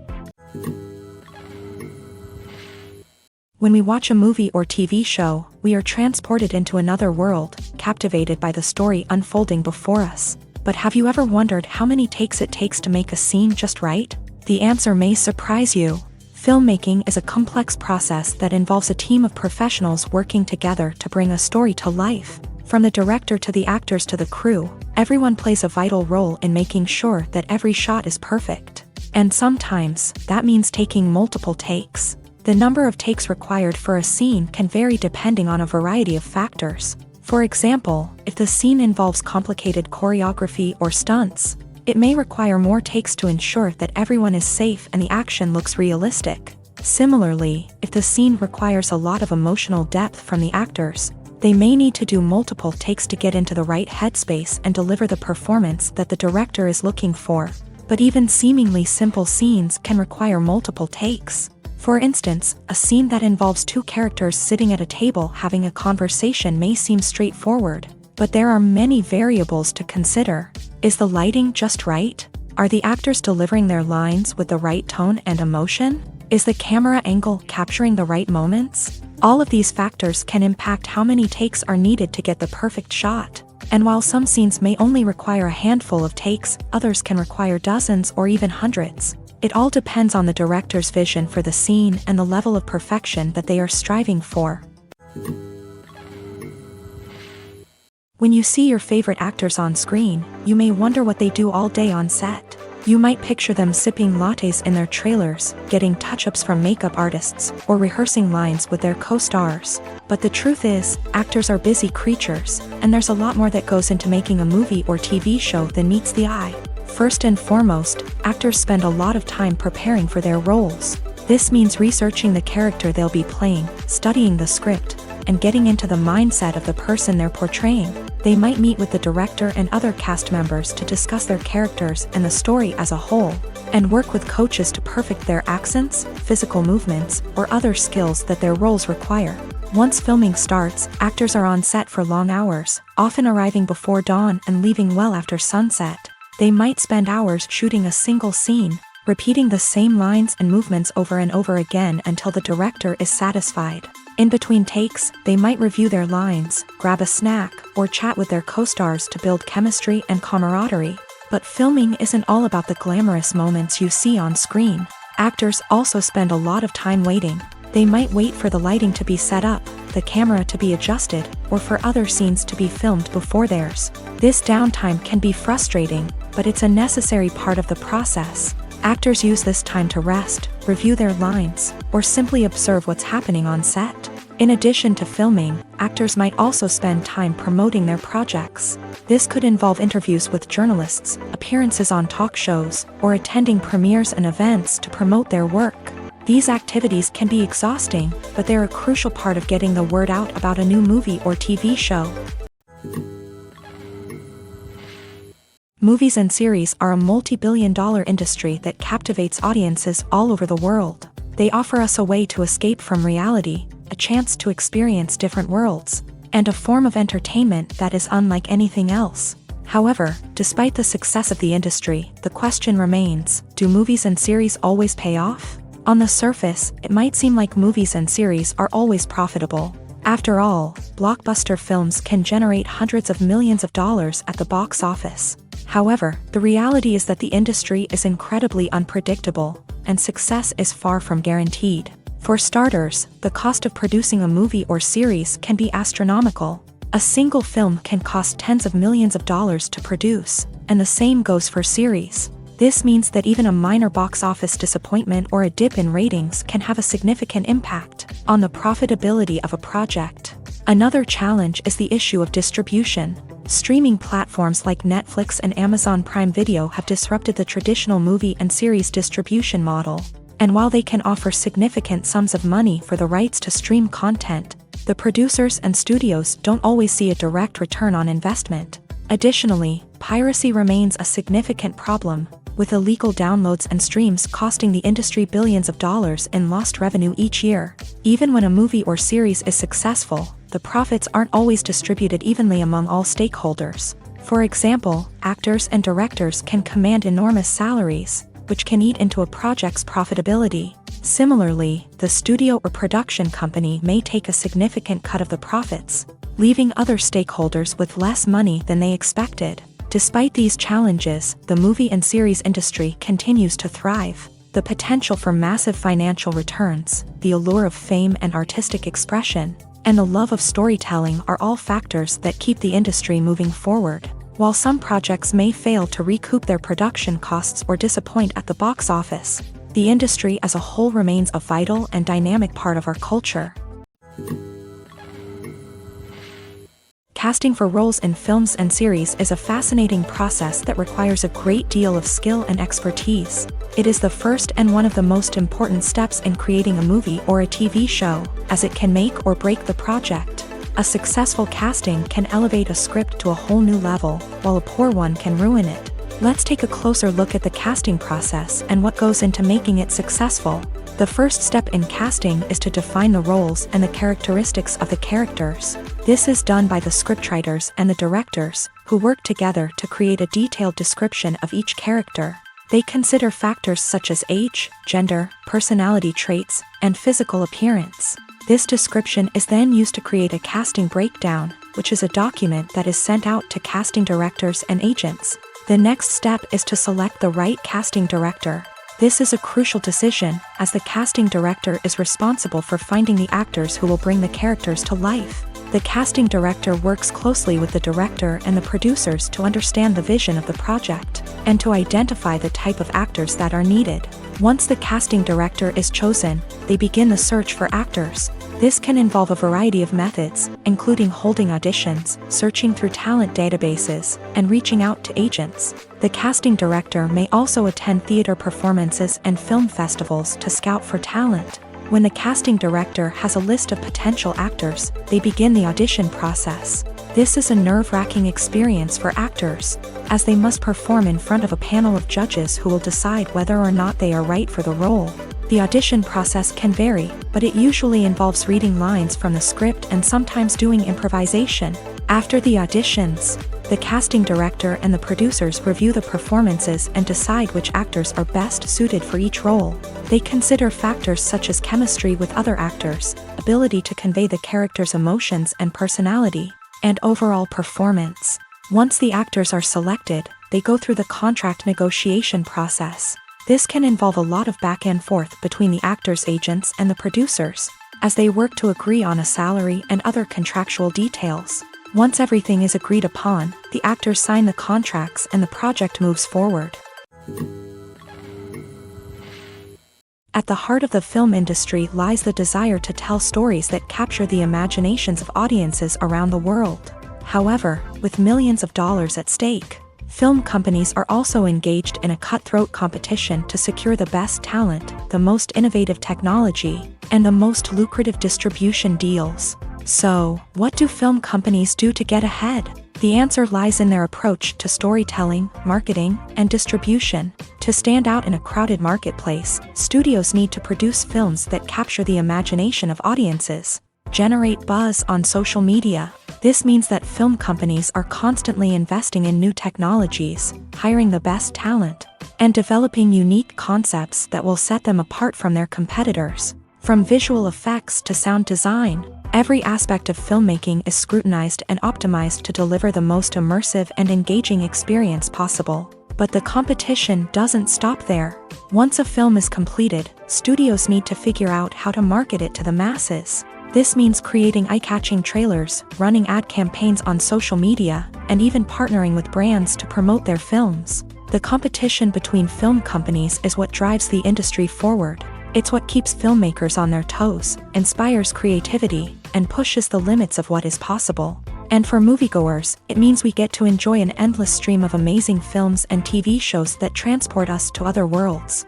A: When we watch a movie or TV show, we are transported into another world, captivated by the story unfolding before us. But have you ever wondered how many takes it takes to make a scene just right? The answer may surprise you. Filmmaking is a complex process that involves a team of professionals working together to bring a story to life. From the director to the actors to the crew, everyone plays a vital role in making sure that every shot is perfect. And sometimes, that means taking multiple takes. The number of takes required for a scene can vary depending on a variety of factors. For example, if the scene involves complicated choreography or stunts, it may require more takes to ensure that everyone is safe and the action looks realistic. Similarly, if the scene requires a lot of emotional depth from the actors, they may need to do multiple takes to get into the right headspace and deliver the performance that the director is looking for. But even seemingly simple scenes can require multiple takes. For instance, a scene that involves two characters sitting at a table having a conversation may seem straightforward, but there are many variables to consider. Is the lighting just right? Are the actors delivering their lines with the right tone and emotion? Is the camera angle capturing the right moments? All of these factors can impact how many takes are needed to get the perfect shot. And while some scenes may only require a handful of takes, others can require dozens or even hundreds. It all depends on the director's vision for the scene and the level of perfection that they are striving for. When you see your favorite actors on screen, you may wonder what they do all day on set. You might picture them sipping lattes in their trailers, getting touch-ups from makeup artists, or rehearsing lines with their co-stars. But the truth is, actors are busy creatures, and there's a lot more that goes into making a movie or TV show than meets the eye. First and foremost, actors spend a lot of time preparing for their roles. This means researching the character they'll be playing, studying the script, and getting into the mindset of the person they're portraying. They might meet with the director and other cast members to discuss their characters and the story as a whole, and work with coaches to perfect their accents, physical movements, or other skills that their roles require. Once filming starts, actors are on set for long hours, often arriving before dawn and leaving well after sunset. They might spend hours shooting a single scene, repeating the same lines and movements over and over again until the director is satisfied. In between takes, they might review their lines, grab a snack, or chat with their co-stars to build chemistry and camaraderie. But filming isn't all about the glamorous moments you see on screen. Actors also spend a lot of time waiting. They might wait for the lighting to be set up, the camera to be adjusted, or for other scenes to be filmed before theirs. This downtime can be frustrating, but it's a necessary part of the process. Actors use this time to rest, review their lines, or simply observe what's happening on set. In addition to filming, actors might also spend time promoting their projects. This could involve interviews with journalists, appearances on talk shows, or attending premieres and events to promote their work. These activities can be exhausting, but they're a crucial part of getting the word out about a new movie or TV show. Movies and series are a multi-billion-dollar industry that captivates audiences all over the world. They offer us a way to escape from reality, a chance to experience different worlds, and a form of entertainment that is unlike anything else. However, despite the success of the industry, the question remains, do movies and series always pay off? On the surface, it might seem like movies and series are always profitable. After all, blockbuster films can generate hundreds of millions of dollars at the box office. However, the reality is that the industry is incredibly unpredictable, and success is far from guaranteed. For starters, the cost of producing a movie or series can be astronomical. A single film can cost tens of millions of dollars to produce, and the same goes for series. This means that even a minor box office disappointment or a dip in ratings can have a significant impact on the profitability of a project. Another challenge is the issue of distribution. Streaming platforms like Netflix and Amazon Prime Video have disrupted the traditional movie and series distribution model. And while they can offer significant sums of money for the rights to stream content, the producers and studios don't always see a direct return on investment. Additionally, piracy remains a significant problem, with illegal downloads and streams costing the industry billions of dollars in lost revenue each year. Even when a movie or series is successful, the profits aren't always distributed evenly among all stakeholders. For example, actors and directors can command enormous salaries, which can eat into a project's profitability. Similarly, the studio or production company may take a significant cut of the profits, leaving other stakeholders with less money than they expected. Despite these challenges, the movie and series industry continues to thrive. The potential for massive financial returns, the allure of fame and artistic expression, and the love of storytelling are all factors that keep the industry moving forward. While some projects may fail to recoup their production costs or disappoint at the box office, the industry as a whole remains a vital and dynamic part of our culture. Casting for roles in films and series is a fascinating process that requires a great deal of skill and expertise. It is the first and one of the most important steps in creating a movie or a TV show, as it can make or break the project. A successful casting can elevate a script to a whole new level, while a poor one can ruin it. Let's take a closer look at the casting process and what goes into making it successful. The first step in casting is to define the roles and the characteristics of the characters. This is done by the scriptwriters and the directors, who work together to create a detailed description of each character. They consider factors such as age, gender, personality traits, and physical appearance. This description is then used to create a casting breakdown, which is a document that is sent out to casting directors and agents. The next step is to select the right casting director. This is a crucial decision, as the casting director is responsible for finding the actors who will bring the characters to life. The casting director works closely with the director and the producers to understand the vision of the project, and to identify the type of actors that are needed. Once the casting director is chosen, they begin the search for actors. This can involve a variety of methods, including holding auditions, searching through talent databases, and reaching out to agents. The casting director may also attend theater performances and film festivals to scout for talent. When the casting director has a list of potential actors, they begin the audition process. This is a nerve-wracking experience for actors, as they must perform in front of a panel of judges who will decide whether or not they are right for the role. The audition process can vary, but it usually involves reading lines from the script and sometimes doing improvisation. After the auditions, the casting director and the producers review the performances and decide which actors are best suited for each role. They consider factors such as chemistry with other actors, ability to convey the character's emotions and personality, and overall performance. Once the actors are selected, they go through the contract negotiation process. This can involve a lot of back and forth between the actors' agents and the producers, as they work to agree on a salary and other contractual details. Once everything is agreed upon, the actors sign the contracts and the project moves forward. At the heart of the film industry lies the desire to tell stories that capture the imaginations of audiences around the world. However, with millions of dollars at stake, film companies are also engaged in a cutthroat competition to secure the best talent, the most innovative technology, and the most lucrative distribution deals. So, what do film companies do to get ahead? The answer lies in their approach to storytelling, marketing, and distribution. To stand out in a crowded marketplace, studios need to produce films that capture the imagination of audiences, generate buzz on social media. This means that film companies are constantly investing in new technologies, hiring the best talent, and developing unique concepts that will set them apart from their competitors. From visual effects to sound design, Every aspect of filmmaking is scrutinized and optimized to deliver the most immersive and engaging experience possible. But the competition doesn't stop there. Once a film is completed, studios need to figure out how to market it to the masses. This means creating eye-catching trailers, running ad campaigns on social media, and even partnering with brands to promote their films. The competition between film companies is what drives the industry forward. It's what keeps filmmakers on their toes, inspires creativity, and pushes the limits of what is possible. And for moviegoers, it means we get to enjoy an endless stream of amazing films and TV shows that transport us to other worlds.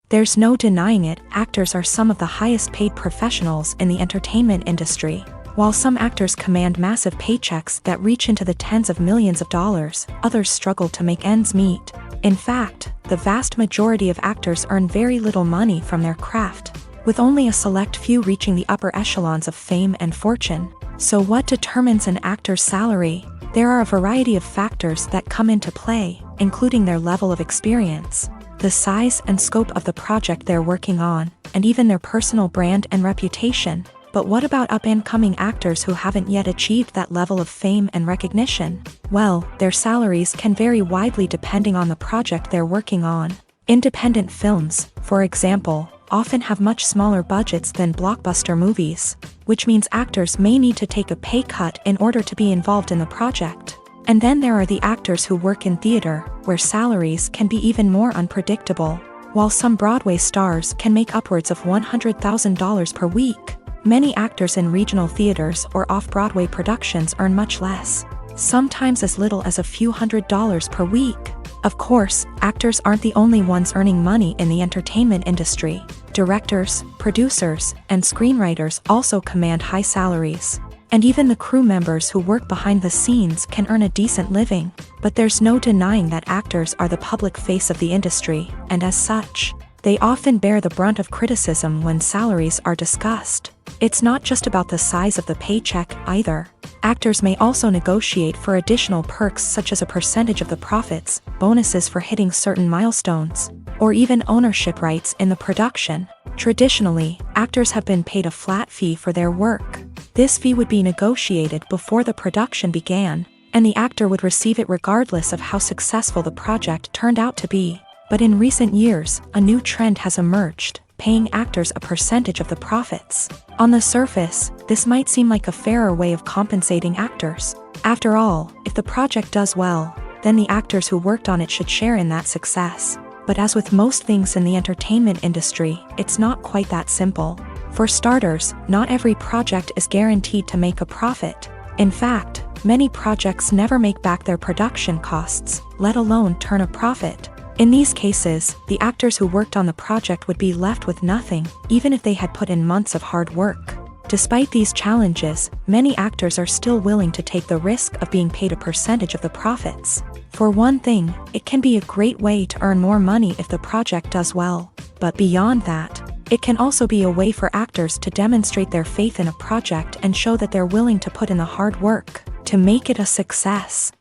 A: There's no denying it, actors are some of the highest paid professionals in the entertainment industry. While some actors command massive paychecks that reach into the tens of millions of dollars, others struggle to make ends meet. In fact, the vast majority of actors earn very little money from their craft, with only a select few reaching the upper echelons of fame and fortune. So what determines an actor's salary? There are a variety of factors that come into play, including their level of experience, the size and scope of the project they're working on, and even their personal brand and reputation. But what about up-and-coming actors who haven't yet achieved that level of fame and recognition? Well, their salaries can vary widely depending on the project they're working on. Independent films, for example, often have much smaller budgets than blockbuster movies, which means actors may need to take a pay cut in order to be involved in the project. And then there are the actors who work in theater, where salaries can be even more unpredictable. While some Broadway stars can make upwards of $100,000 per week, many actors in regional theaters or off-Broadway productions earn much less, sometimes as little as a few $100s per week. Of course, actors aren't the only ones earning money in the entertainment industry. Directors, producers, and screenwriters also command high salaries. And even the crew members who work behind the scenes can earn a decent living. But there's no denying that actors are the public face of the industry, and as such, they often bear the brunt of criticism when salaries are discussed. It's not just about the size of the paycheck, either. Actors may also negotiate for additional perks such as a percentage of the profits, bonuses for hitting certain milestones, or even ownership rights in the production. Traditionally, actors have been paid a flat fee for their work. This fee would be negotiated before the production began, and the actor would receive it regardless of how successful the project turned out to be. But in recent years, a new trend has emerged, paying actors a percentage of the profits. On the surface, this might seem like a fairer way of compensating actors. After all, if the project does well, then the actors who worked on it should share in that success. But as with most things in the entertainment industry, it's not quite that simple. For starters, not every project is guaranteed to make a profit. In fact, many projects never make back their production costs, let alone turn a profit. In these cases, the actors who worked on the project would be left with nothing, even if they had put in months of hard work. Despite these challenges, many actors are still willing to take the risk of being paid a percentage of the profits. For one thing, it can be a great way to earn more money if the project does well. But beyond that, it can also be a way for actors to demonstrate their faith in a project and show that they're willing to put in the hard work to make it a success.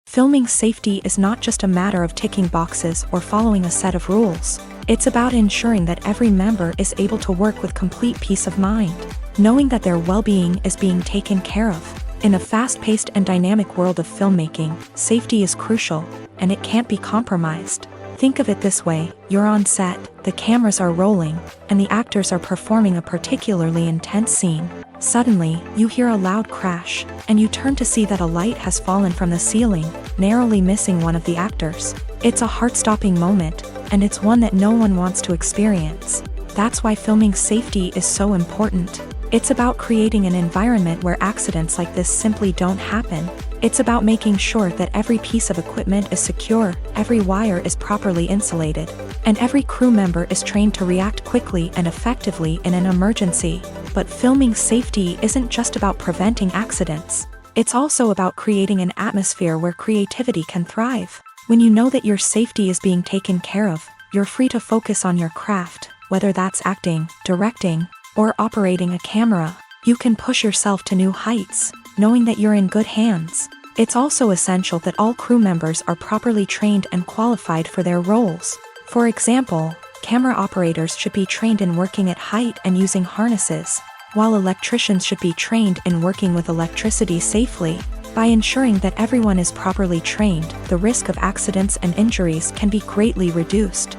A: Filming safety is not just a matter of ticking boxes or following a set of rules. It's about ensuring that every member is able to work with complete peace of mind, knowing that their well-being is being taken care of. In a fast-paced and dynamic world of filmmaking, safety is crucial, and it can't be compromised. Think of it this way: you're on set, the cameras are rolling, and the actors are performing a particularly intense scene. Suddenly, you hear a loud crash, and you turn to see that a light has fallen from the ceiling, narrowly missing one of the actors. It's a heart-stopping moment, and it's one that no one wants to experience. That's why filming safety is so important. It's about creating an environment where accidents like this simply don't happen. It's about making sure that every piece of equipment is secure, every wire is properly insulated, and every crew member is trained to react quickly and effectively in an emergency. But filming safety isn't just about preventing accidents. It's also about creating an atmosphere where creativity can thrive. When you know that your safety is being taken care of, you're free to focus on your craft, whether that's acting, directing, or operating a camera. You can push yourself to new heights, knowing that you're in good hands. It's also essential that all crew members are properly trained and qualified for their roles. For example, camera operators should be trained in working at height and using harnesses, while electricians should be trained in working with electricity safely. By ensuring that everyone is properly trained, the risk of accidents and injuries can be greatly reduced.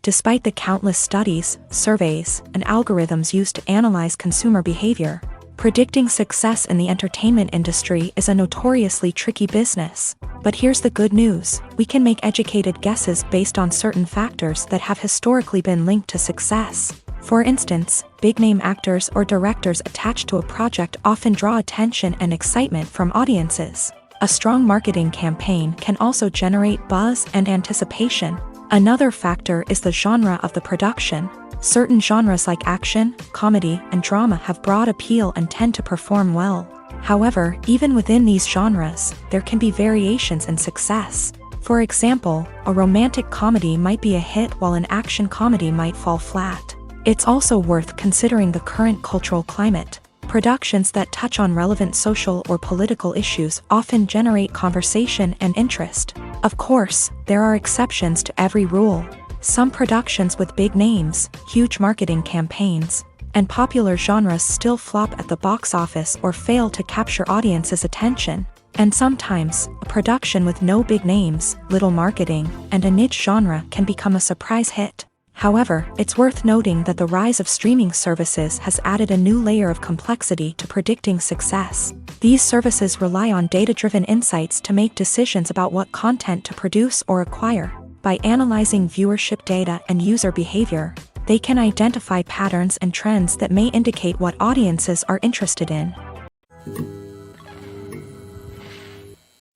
A: Despite the countless studies, surveys, and algorithms used to analyze consumer behavior, predicting success in the entertainment industry is a notoriously tricky business. But here's the good news: we can make educated guesses based on certain factors that have historically been linked to success. For instance, big-name actors or directors attached to a project often draw attention and excitement from audiences. A strong marketing campaign can also generate buzz and anticipation. Another factor is the genre of the production. Certain genres like action, comedy, and drama have broad appeal and tend to perform well. However, even within these genres, there can be variations in success. For example, a romantic comedy might be a hit while an action comedy might fall flat. It's also worth considering the current cultural climate. Productions that touch on relevant social or political issues often generate conversation and interest. Of course, there are exceptions to every rule. Some productions with big names, huge marketing campaigns, and popular genres still flop at the box office or fail to capture audiences' attention. And sometimes, a production with no big names, little marketing, and a niche genre can become a surprise hit. However, it's worth noting that the rise of streaming services has added a new layer of complexity to predicting success. These services rely on data-driven insights to make decisions about what content to produce or acquire. By analyzing viewership data and user behavior, they can identify patterns and trends that may indicate what audiences are interested in.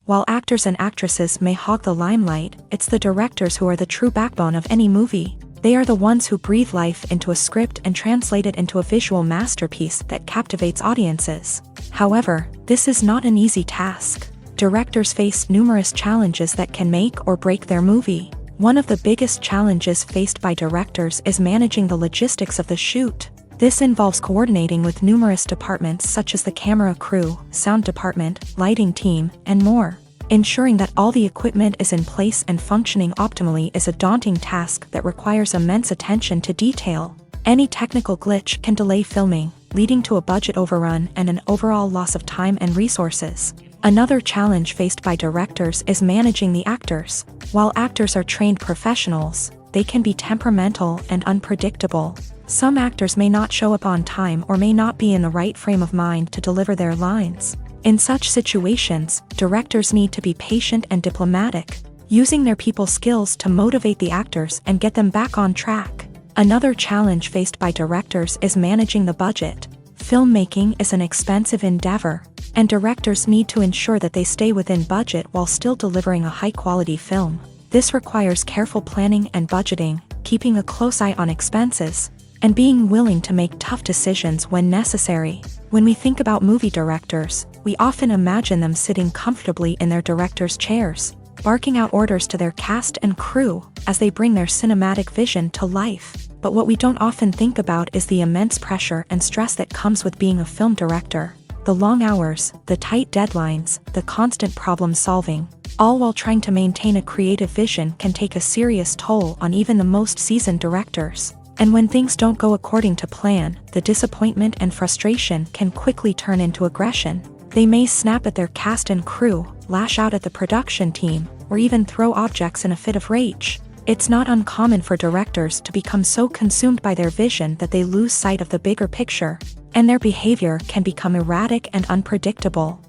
A: While actors and actresses may hog the limelight, it's the directors who are the true backbone of any movie. They are the ones who breathe life into a script and translate it into a visual masterpiece that captivates audiences. However, this is not an easy task. Directors face numerous challenges that can make or break their movie. One of the biggest challenges faced by directors is managing the logistics of the shoot. This involves coordinating with numerous departments such as the camera crew, sound department, lighting team, and more. Ensuring that all the equipment is in place and functioning optimally is a daunting task that requires immense attention to detail. Any technical glitch can delay filming, leading to a budget overrun and an overall loss of time and resources. Another challenge faced by directors is managing the actors. While actors are trained professionals, they can be temperamental and unpredictable. Some actors may not show up on time or may not be in the right frame of mind to deliver their lines. In such situations, directors need to be patient and diplomatic, using their people skills to motivate the actors and get them back on track. Another challenge faced by directors is managing the budget. Filmmaking is an expensive endeavor, and directors need to ensure that they stay within budget while still delivering a high-quality film. This requires careful planning and budgeting, keeping a close eye on expenses, and being willing to make tough decisions when necessary. When we think about movie directors, we often imagine them sitting comfortably in their director's chairs, barking out orders to their cast and crew as they bring their cinematic vision to life. But what we don't often think about is the immense pressure and stress that comes with being a film director. The long hours, the tight deadlines, the constant problem solving, all while trying to maintain a creative vision can take a serious toll on even the most seasoned directors. And when things don't go according to plan, the disappointment and frustration can quickly turn into aggression. They may snap at their cast and crew, lash out at the production team, or even throw objects in a fit of rage. It's not uncommon for directors to become so consumed by their vision that they lose sight of the bigger picture, and their behavior can become erratic and unpredictable.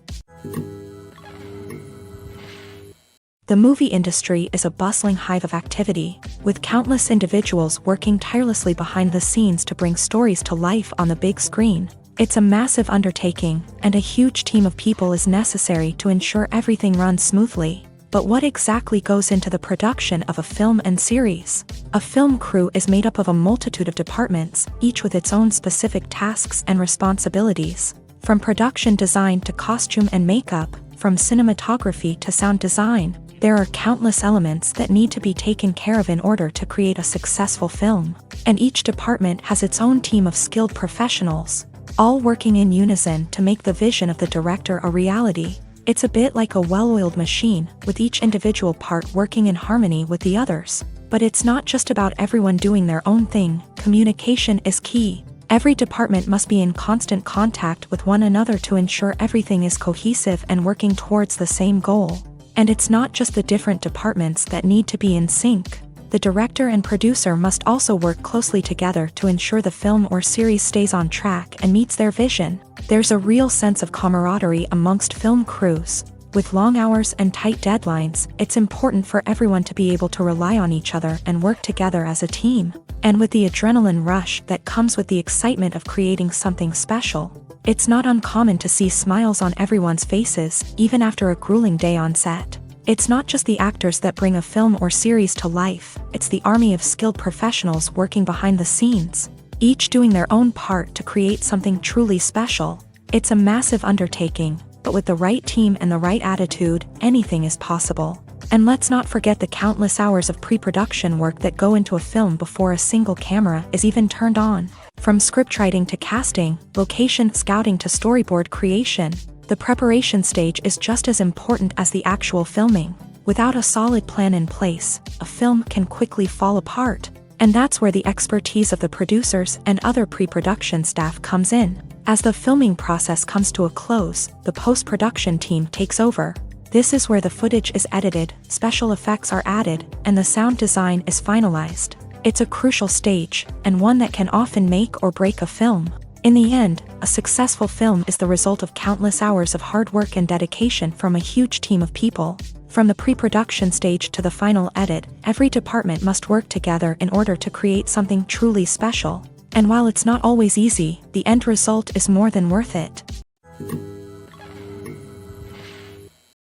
A: The movie industry is a bustling hive of activity, with countless individuals working tirelessly behind the scenes to bring stories to life on the big screen. It's a massive undertaking, and a huge team of people is necessary to ensure everything runs smoothly. But what exactly goes into the production of a film and series? A film crew is made up of a multitude of departments, each with its own specific tasks and responsibilities. From production design to costume and makeup, from cinematography to sound design, there are countless elements that need to be taken care of in order to create a successful film. And each department has its own team of skilled professionals, all working in unison to make the vision of the director a reality. It's a bit like a well-oiled machine, with each individual part working in harmony with the others. But it's not just about everyone doing their own thing. Communication is key. Every department must be in constant contact with one another to ensure everything is cohesive and working towards the same goal. And it's not just the different departments that need to be in sync. The director and producer must also work closely together to ensure the film or series stays on track and meets their vision. There's a real sense of camaraderie amongst film crews. With long hours and tight deadlines, it's important for everyone to be able to rely on each other and work together as a team. And with the adrenaline rush that comes with the excitement of creating something special, it's not uncommon to see smiles on everyone's faces, even after a grueling day on set. It's not just the actors that bring a film or series to life, it's the army of skilled professionals working behind the scenes, each doing their own part to create something truly special. It's a massive undertaking, but with the right team and the right attitude, anything is possible. And let's not forget the countless hours of pre-production work that go into a film before a single camera is even turned on. From scriptwriting to casting, location scouting to storyboard creation, the preparation stage is just as important as the actual filming. Without a solid plan in place, a film can quickly fall apart. And that's where the expertise of the producers and other pre-production staff comes in. As the filming process comes to a close, the post-production team takes over. This is where the footage is edited, special effects are added, and the sound design is finalized. It's a crucial stage, and one that can often make or break a film. In the end, a successful film is the result of countless hours of hard work and dedication from a huge team of people. From the pre-production stage to the final edit, every department must work together in order to create something truly special. And while it's not always easy, the end result is more than worth it.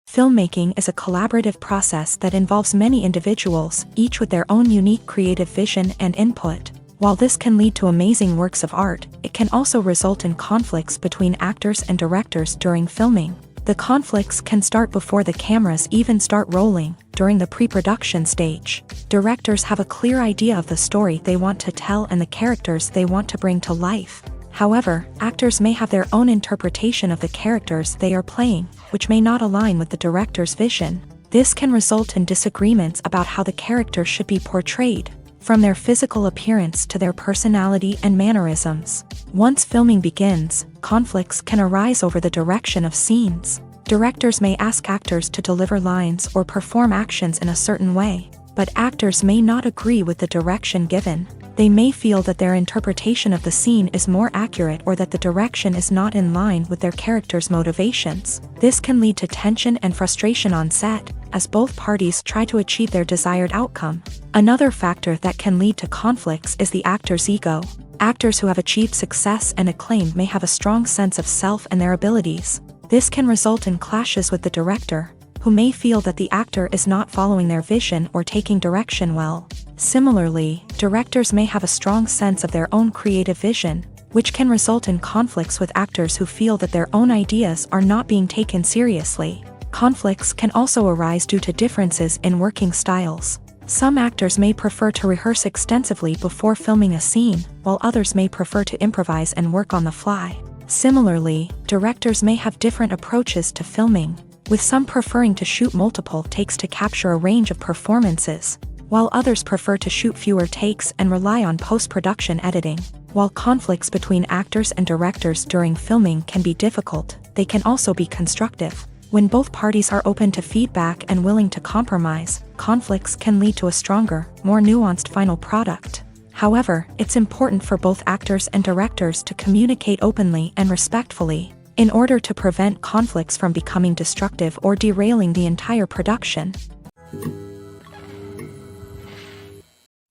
A: Filmmaking is a collaborative process that involves many individuals, each with their own unique creative vision and input. While this can lead to amazing works of art, it can also result in conflicts between actors and directors during filming. The conflicts can start before the cameras even start rolling, during the pre-production stage. Directors have a clear idea of the story they want to tell and the characters they want to bring to life. However, actors may have their own interpretation of the characters they are playing, which may not align with the director's vision. This can result in disagreements about how the character should be portrayed, from their physical appearance to their personality and mannerisms. Once filming begins, conflicts can arise over the direction of scenes. Directors may ask actors to deliver lines or perform actions in a certain way, but actors may not agree with the direction given. They may feel that their interpretation of the scene is more accurate or that the direction is not in line with their character's motivations. This can lead to tension and frustration on set, as both parties try to achieve their desired outcome. Another factor that can lead to conflicts is the actor's ego. Actors who have achieved success and acclaim may have a strong sense of self and their abilities. This can result in clashes with the director, who may feel that the actor is not following their vision or taking direction well. Similarly, directors may have a strong sense of their own creative vision, which can result in conflicts with actors who feel that their own ideas are not being taken seriously. Conflicts can also arise due to differences in working styles. Some actors may prefer to rehearse extensively before filming a scene, while others may prefer to improvise and work on the fly. Similarly, directors may have different approaches to filming, with some preferring to shoot multiple takes to capture a range of performances, while others prefer to shoot fewer takes and rely on post-production editing. While conflicts between actors and directors during filming can be difficult, they can also be constructive. When both parties are open to feedback and willing to compromise, conflicts can lead to a stronger, more nuanced final product. However, it's important for both actors and directors to communicate openly and respectfully, in order to prevent conflicts from becoming destructive or derailing the entire production.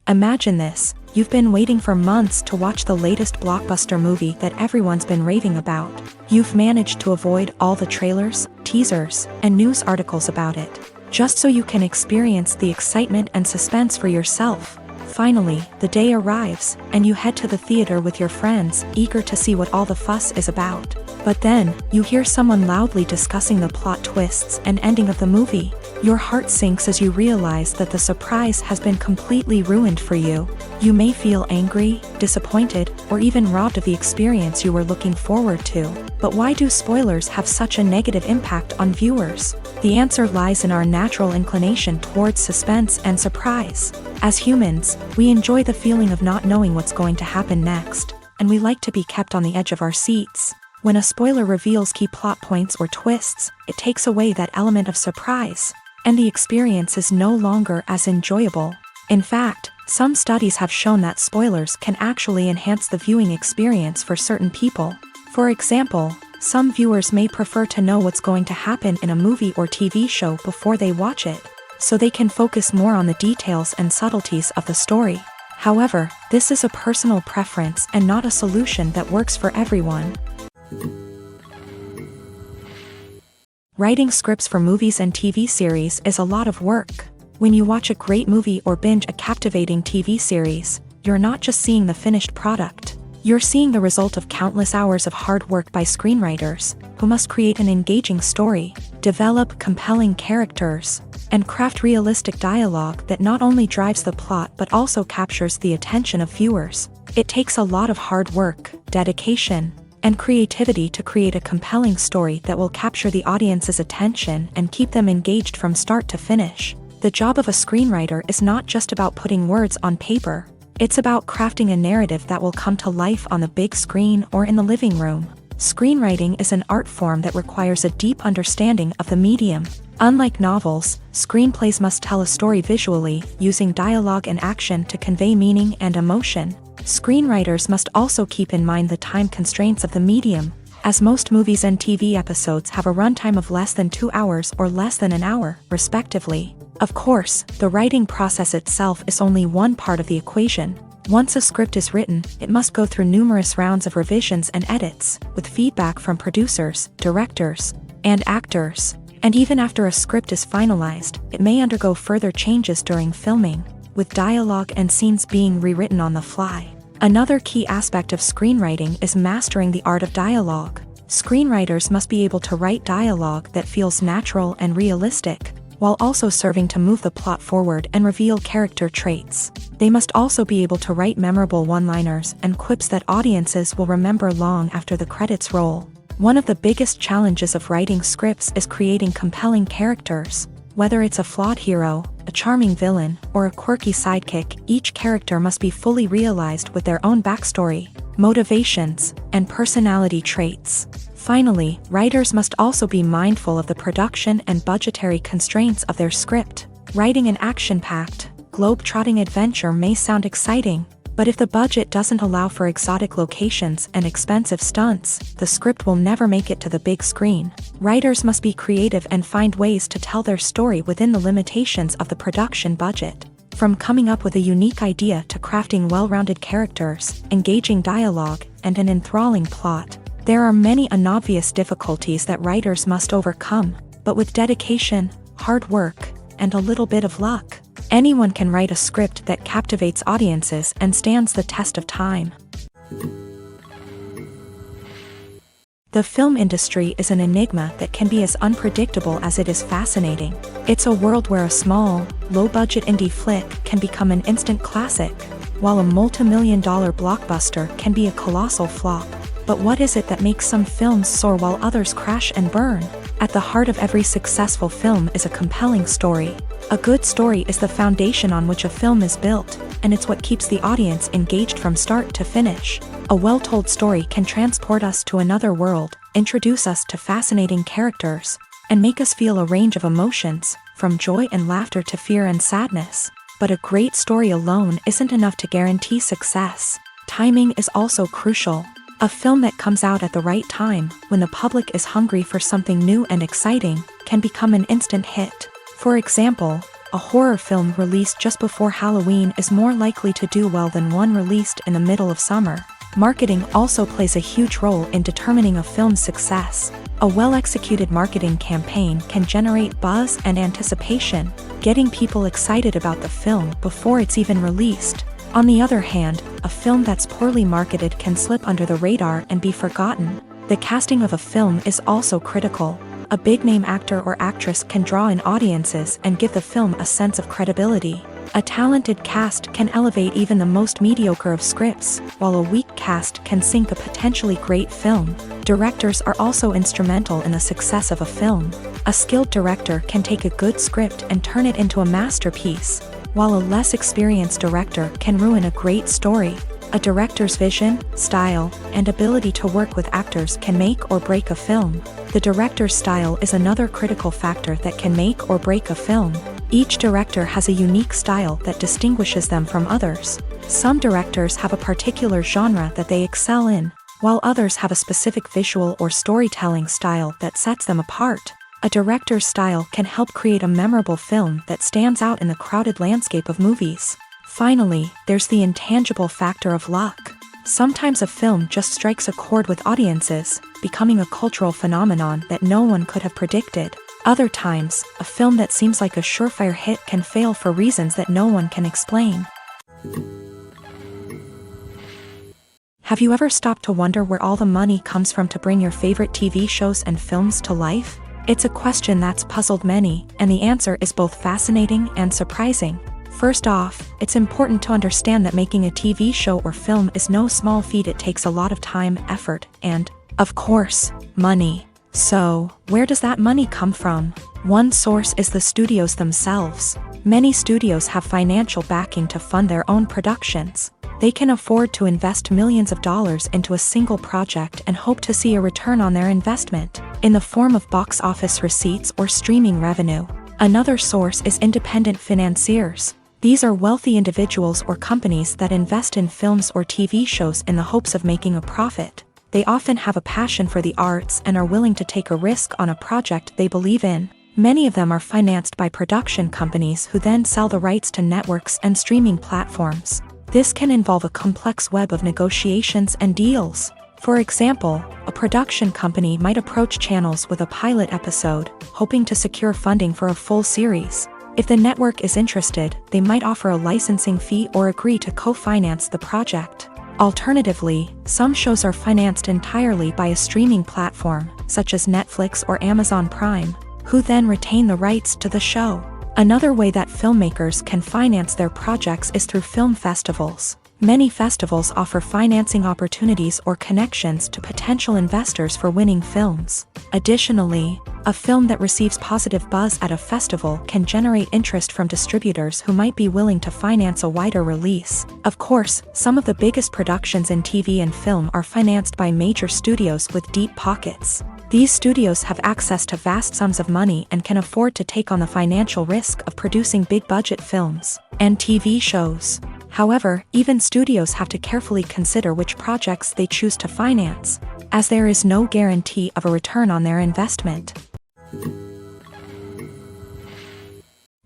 A: Imagine this: you've been waiting for months to watch the latest blockbuster movie that everyone's been raving about. You've managed to avoid all the trailers, teasers, and news articles about it, just so you can experience the excitement and suspense for yourself. Finally, the day arrives, and you head to the theater with your friends, eager to see what all the fuss is about. But then, you hear someone loudly discussing the plot twists and ending of the movie. Your heart sinks as you realize that the surprise has been completely ruined for you. You may feel angry, disappointed, or even robbed of the experience you were looking forward to. But why do spoilers have such a negative impact on viewers? The answer lies in our natural inclination towards suspense and surprise. As humans, we enjoy the feeling of not knowing what's going to happen next, and we like to be kept on the edge of our seats. When a spoiler reveals key plot points or twists, it takes away that element of surprise, and the experience is no longer as enjoyable. In fact, some studies have shown that spoilers can actually enhance the viewing experience for certain people. For example, some viewers may prefer to know what's going to happen in a movie or TV show before they watch it, so they can focus more on the details and subtleties of the story. However, this is a personal preference and not a solution that works for everyone. Writing scripts for movies and TV series is a lot of work. When you watch a great movie or binge a captivating TV series, you're not just seeing the finished product. You're seeing the result of countless hours of hard work by screenwriters, who must create an engaging story, develop compelling characters, and craft realistic dialogue that not only drives the plot but also captures the attention of viewers. It takes a lot of hard work, dedication, and creativity to create a compelling story that will capture the audience's attention and keep them engaged from start to finish. The job of a screenwriter is not just about putting words on paper. It's about crafting a narrative that will come to life on the big screen or in the living room. Screenwriting is an art form that requires a deep understanding of the medium. Unlike novels, screenplays must tell a story visually, using dialogue and action to convey meaning and emotion. Screenwriters must also keep in mind the time constraints of the medium, as most movies and TV episodes have a runtime of less than 2 hours or less than an hour, respectively. Of course, the writing process itself is only one part of the equation. Once a script is written, it must go through numerous rounds of revisions and edits, with feedback from producers, directors, and actors. And even after a script is finalized, it may undergo further changes during filming, with dialogue and scenes being rewritten on the fly. Another key aspect of screenwriting is mastering the art of dialogue. Screenwriters must be able to write dialogue that feels natural and realistic, while also serving to move the plot forward and reveal character traits. They must also be able to write memorable one-liners and quips that audiences will remember long after the credits roll. One of the biggest challenges of writing scripts is creating compelling characters. Whether it's a flawed hero, a charming villain, or a quirky sidekick, each character must be fully realized with their own backstory, motivations, and personality traits. Finally, writers must also be mindful of the production and budgetary constraints of their script. Writing an action-packed, globe-trotting adventure may sound exciting, but if the budget doesn't allow for exotic locations and expensive stunts, the script will never make it to the big screen. Writers must be creative and find ways to tell their story within the limitations of the production budget. From coming up with a unique idea to crafting well-rounded characters, engaging dialogue, and an enthralling plot, there are many unobvious difficulties that writers must overcome, but with dedication, hard work, and a little bit of luck, anyone can write a script that captivates audiences and stands the test of time. The film industry is an enigma that can be as unpredictable as it is fascinating. It's a world where a small, low-budget indie flick can become an instant classic, while a multi-million-dollar blockbuster can be a colossal flop. But what is it that makes some films soar while others crash and burn? At the heart of every successful film is a compelling story. A good story is the foundation on which a film is built, and it's what keeps the audience engaged from start to finish. A well-told story can transport us to another world, introduce us to fascinating characters, and make us feel a range of emotions, from joy and laughter to fear and sadness. But a great story alone isn't enough to guarantee success. Timing is also crucial. A film that comes out at the right time, when the public is hungry for something new and exciting, can become an instant hit. For example, a horror film released just before Halloween is more likely to do well than one released in the middle of summer. Marketing also plays a huge role in determining a film's success. A well-executed marketing campaign can generate buzz and anticipation, getting people excited about the film before it's even released. On the other hand, a film that's poorly marketed can slip under the radar and be forgotten. The casting of a film is also critical. A big-name actor or actress can draw in audiences and give the film a sense of credibility. A talented cast can elevate even the most mediocre of scripts, while a weak cast can sink a potentially great film. Directors are also instrumental in the success of a film. A skilled director can take a good script and turn it into a masterpiece, while a less experienced director can ruin a great story. A director's vision, style, and ability to work with actors can make or break a film. The director's style is another critical factor that can make or break a film. Each director has a unique style that distinguishes them from others. Some directors have a particular genre that they excel in, while others have a specific visual or storytelling style that sets them apart. A director's style can help create a memorable film that stands out in the crowded landscape of movies. Finally, there's the intangible factor of luck. Sometimes a film just strikes a chord with audiences, becoming a cultural phenomenon that no one could have predicted. Other times, a film that seems like a surefire hit can fail for reasons that no one can explain. Have you ever stopped to wonder where all the money comes from to bring your favorite TV shows and films to life? It's a question that's puzzled many, and the answer is both fascinating and surprising. First off, it's important to understand that making a TV show or film is no small feat. It takes a lot of time, effort, and, of course, money. So, where does that money come from? One source is the studios themselves. Many studios have financial backing to fund their own productions. They can afford to invest millions of dollars into a single project and hope to see a return on their investment, in the form of box office receipts or streaming revenue. Another source is independent financiers. These are wealthy individuals or companies that invest in films or TV shows in the hopes of making a profit. They often have a passion for the arts and are willing to take a risk on a project they believe in. Many of them are financed by production companies who then sell the rights to networks and streaming platforms. This can involve a complex web of negotiations and deals. For example, a production company might approach channels with a pilot episode, hoping to secure funding for a full series. If the network is interested, they might offer a licensing fee or agree to co-finance the project. Alternatively, some shows are financed entirely by a streaming platform, such as Netflix or Amazon Prime, who then retain the rights to the show. Another way that filmmakers can finance their projects is through film festivals. Many festivals offer financing opportunities or connections to potential investors for winning films. Additionally, a film that receives positive buzz at a festival can generate interest from distributors who might be willing to finance a wider release. Of course, some of the biggest productions in TV and film are financed by major studios with deep pockets. These studios have access to vast sums of money and can afford to take on the financial risk of producing big-budget films and TV shows. However, even studios have to carefully consider which projects they choose to finance, as there is no guarantee of a return on their investment.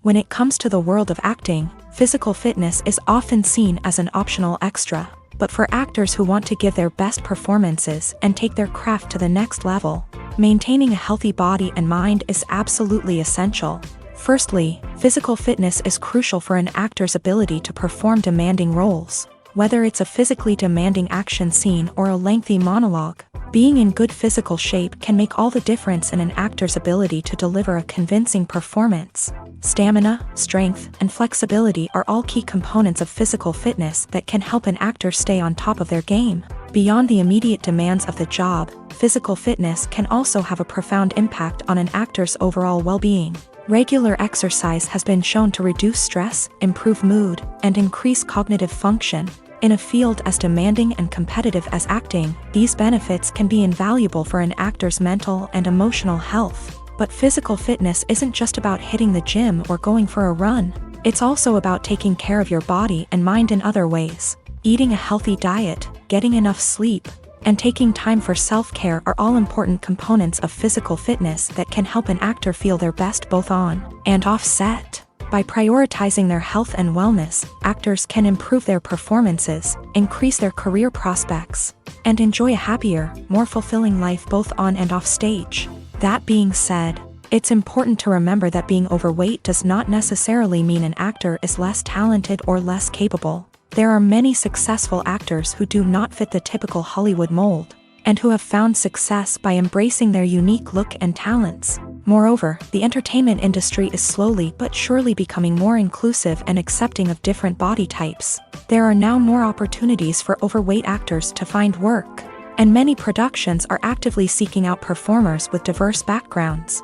A: When it comes to the world of acting, physical fitness is often seen as an optional extra. But for actors who want to give their best performances and take their craft to the next level, maintaining a healthy body and mind is absolutely essential. Firstly, physical fitness is crucial for an actor's ability to perform demanding roles. Whether it's a physically demanding action scene or a lengthy monologue, being in good physical shape can make all the difference in an actor's ability to deliver a convincing performance. Stamina, strength, and flexibility are all key components of physical fitness that can help an actor stay on top of their game. Beyond the immediate demands of the job, physical fitness can also have a profound impact on an actor's overall well-being. Regular exercise has been shown to reduce stress, improve mood, and increase cognitive function. In a field as demanding and competitive as acting, these benefits can be invaluable for an actor's mental and emotional health. But physical fitness isn't just about hitting the gym or going for a run. It's also about taking care of your body and mind in other ways. Eating a healthy diet, getting enough sleep, and taking time for self-care are all important components of physical fitness that can help an actor feel their best both on and off set. By prioritizing their health and wellness, actors can improve their performances, increase their career prospects, and enjoy a happier, more fulfilling life both on and off stage. That being said, it's important to remember that being overweight does not necessarily mean an actor is less talented or less capable. There are many successful actors who do not fit the typical Hollywood mold. and who have found success by embracing their unique look and talents. Moreover, the entertainment industry is slowly but surely becoming more inclusive and accepting of different body types. There are now more opportunities for overweight actors to find work, and many productions are actively seeking out performers with diverse backgrounds.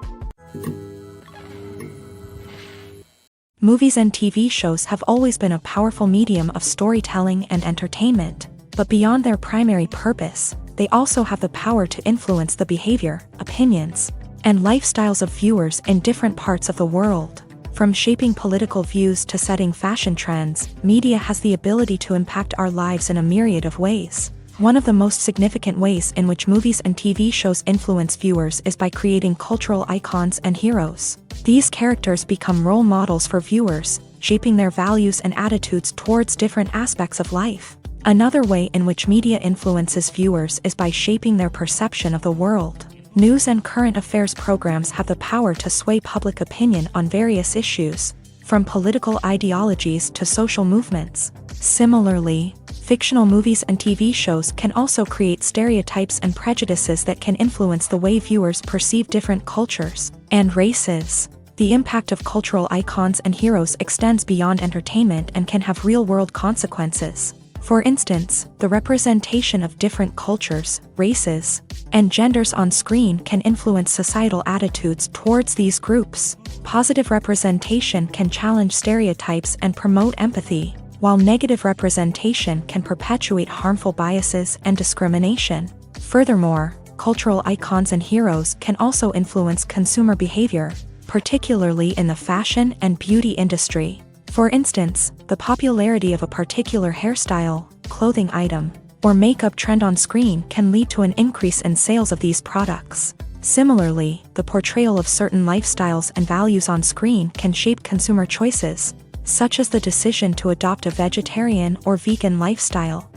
A: Movies and TV shows have always been a powerful medium of storytelling and entertainment, but beyond their primary purpose, they also have the power to influence the behavior, opinions, and lifestyles of viewers in different parts of the world. From shaping political views to setting fashion trends, media has the ability to impact our lives in a myriad of ways. One of the most significant ways in which movies and TV shows influence viewers is by creating cultural icons and heroes. These characters become role models for viewers, shaping their values and attitudes towards different aspects of life. Another way in which media influences viewers is by shaping their perception of the world. News and current affairs programs have the power to sway public opinion on various issues, from political ideologies to social movements. Similarly, fictional movies and TV shows can also create stereotypes and prejudices that can influence the way viewers perceive different cultures and races. The impact of cultural icons and heroes extends beyond entertainment and can have real-world consequences. For instance, the representation of different cultures, races, and genders on screen can influence societal attitudes towards these groups. Positive representation can challenge stereotypes and promote empathy, while negative representation can perpetuate harmful biases and discrimination. Furthermore, cultural icons and heroes can also influence consumer behavior, particularly in the fashion and beauty industry. For instance, the popularity of a particular hairstyle, clothing item, or makeup trend on screen can lead to an increase in sales of these products. Similarly, the portrayal of certain lifestyles and values on screen can shape consumer choices, such as the decision to adopt a vegetarian or vegan lifestyle.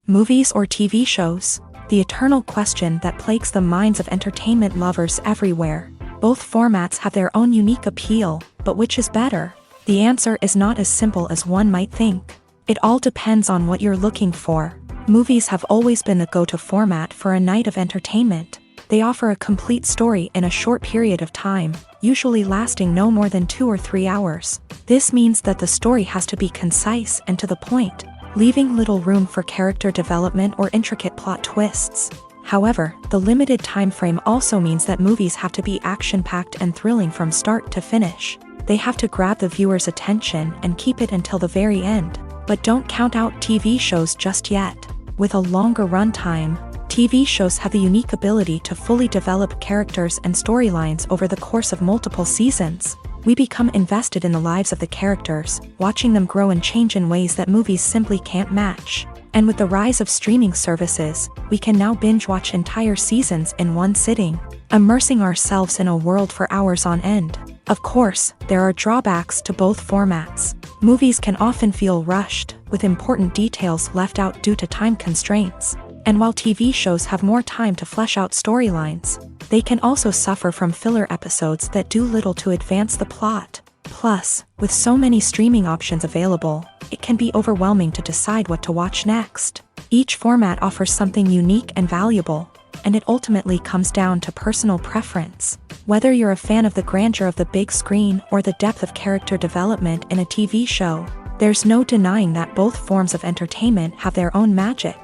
A: Movies or TV shows? The eternal question that plagues the minds of entertainment lovers everywhere. Both formats have their own unique appeal, but which is better? The answer is not as simple as one might think. It all depends on what you're looking for. Movies have always been the go-to format for a night of entertainment. They offer a complete story in a short period of time, usually lasting no more than 2 or 3 hours. This means that the story has to be concise and to the point, leaving little room for character development or intricate plot twists. However, the limited time frame also means that movies have to be action-packed and thrilling from start to finish. They have to grab the viewer's attention and keep it until the very end. But don't count out TV shows just yet. With a longer runtime, TV shows have the unique ability to fully develop characters and storylines over the course of multiple seasons. We become invested in the lives of the characters, watching them grow and change in ways that movies simply can't match. And with the rise of streaming services, we can now binge-watch entire seasons in one sitting, immersing ourselves in a world for hours on end. Of course, there are drawbacks to both formats. Movies can often feel rushed, with important details left out due to time constraints. And while TV shows have more time to flesh out storylines, they can also suffer from filler episodes that do little to advance the plot. Plus, with so many streaming options available, it can be overwhelming to decide what to watch next. Each format offers something unique and valuable, and it ultimately comes down to personal preference. Whether you're a fan of the grandeur of the big screen or the depth of character development in a TV show, there's no denying that both forms of entertainment have their own magic.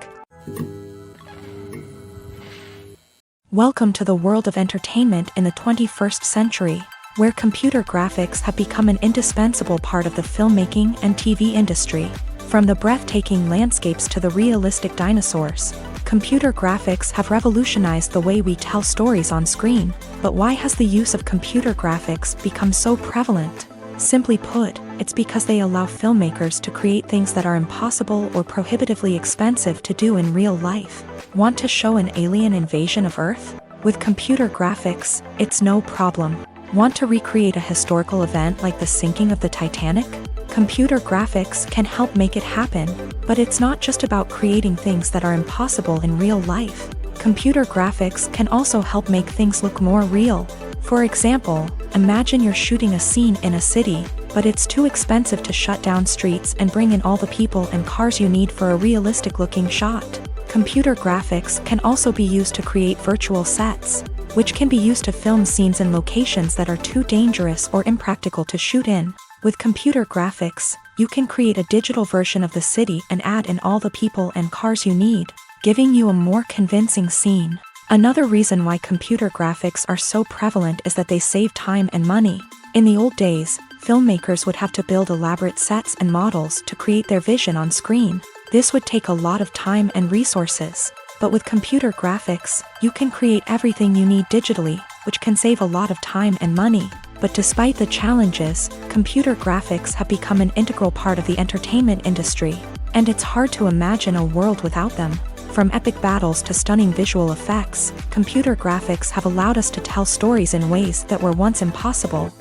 A: Welcome to the world of entertainment in the 21st century, where computer graphics have become an indispensable part of the filmmaking and TV industry. From the breathtaking landscapes to the realistic dinosaurs, computer graphics have revolutionized the way we tell stories on screen. But why has the use of computer graphics become so prevalent? Simply put, it's because they allow filmmakers to create things that are impossible or prohibitively expensive to do in real life. Want to show an alien invasion of Earth? With computer graphics, it's no problem. Want to recreate a historical event like the sinking of the Titanic? Computer graphics can help make it happen, but it's not just about creating things that are impossible in real life. Computer graphics can also help make things look more real. For example, imagine you're shooting a scene in a city, but it's too expensive to shut down streets and bring in all the people and cars you need for a realistic-looking shot. Computer graphics can also be used to create virtual sets, which can be used to film scenes in locations that are too dangerous or impractical to shoot in. With computer graphics, you can create a digital version of the city and add in all the people and cars you need, giving you a more convincing scene. Another reason why computer graphics are so prevalent is that they save time and money. In the old days, filmmakers would have to build elaborate sets and models to create their vision on screen. This would take a lot of time and resources. But with computer graphics, you can create everything you need digitally, which can save a lot of time and money. But despite the challenges, computer graphics have become an integral part of the entertainment industry, and it's hard to imagine a world without them. From epic battles to stunning visual effects, computer graphics have allowed us to tell stories in ways that were once impossible.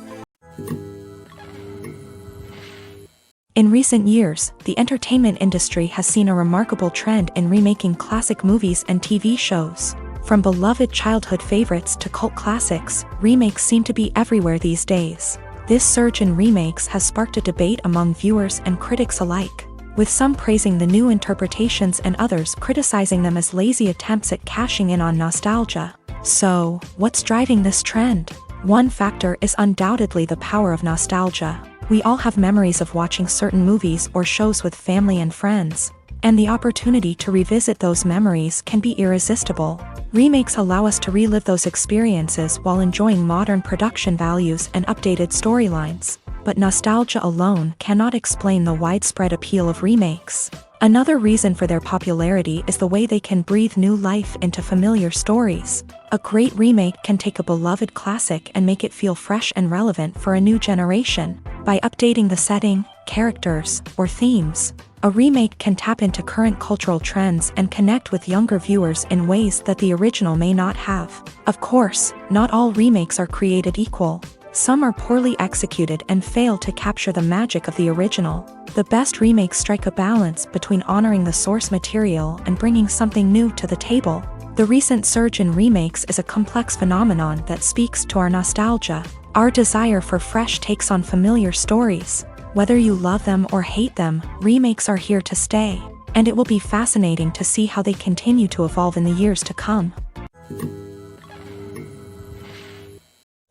A: In recent years, the entertainment industry has seen a remarkable trend in remaking classic movies and TV shows. From beloved childhood favorites to cult classics, remakes seem to be everywhere these days. This surge in remakes has sparked a debate among viewers and critics alike, with some praising the new interpretations and others criticizing them as lazy attempts at cashing in on nostalgia. So, what's driving this trend? One factor is undoubtedly the power of nostalgia. We all have memories of watching certain movies or shows with family and friends, and the opportunity to revisit those memories can be irresistible. Remakes allow us to relive those experiences while enjoying modern production values and updated storylines. But nostalgia alone cannot explain the widespread appeal of remakes. Another reason for their popularity is the way they can breathe new life into familiar stories. A great remake can take a beloved classic and make it feel fresh and relevant for a new generation. By updating the setting, characters, or themes, a remake can tap into current cultural trends and connect with younger viewers in ways that the original may not have. Of course, not all remakes are created equal. Some are poorly executed and fail to capture the magic of the original. The best remakes strike a balance between honoring the source material and bringing something new to the table. The recent surge in remakes is a complex phenomenon that speaks to our nostalgia, our desire for fresh takes on familiar stories. Whether you love them or hate them, remakes are here to stay, and it will be fascinating to see how they continue to evolve in the years to come.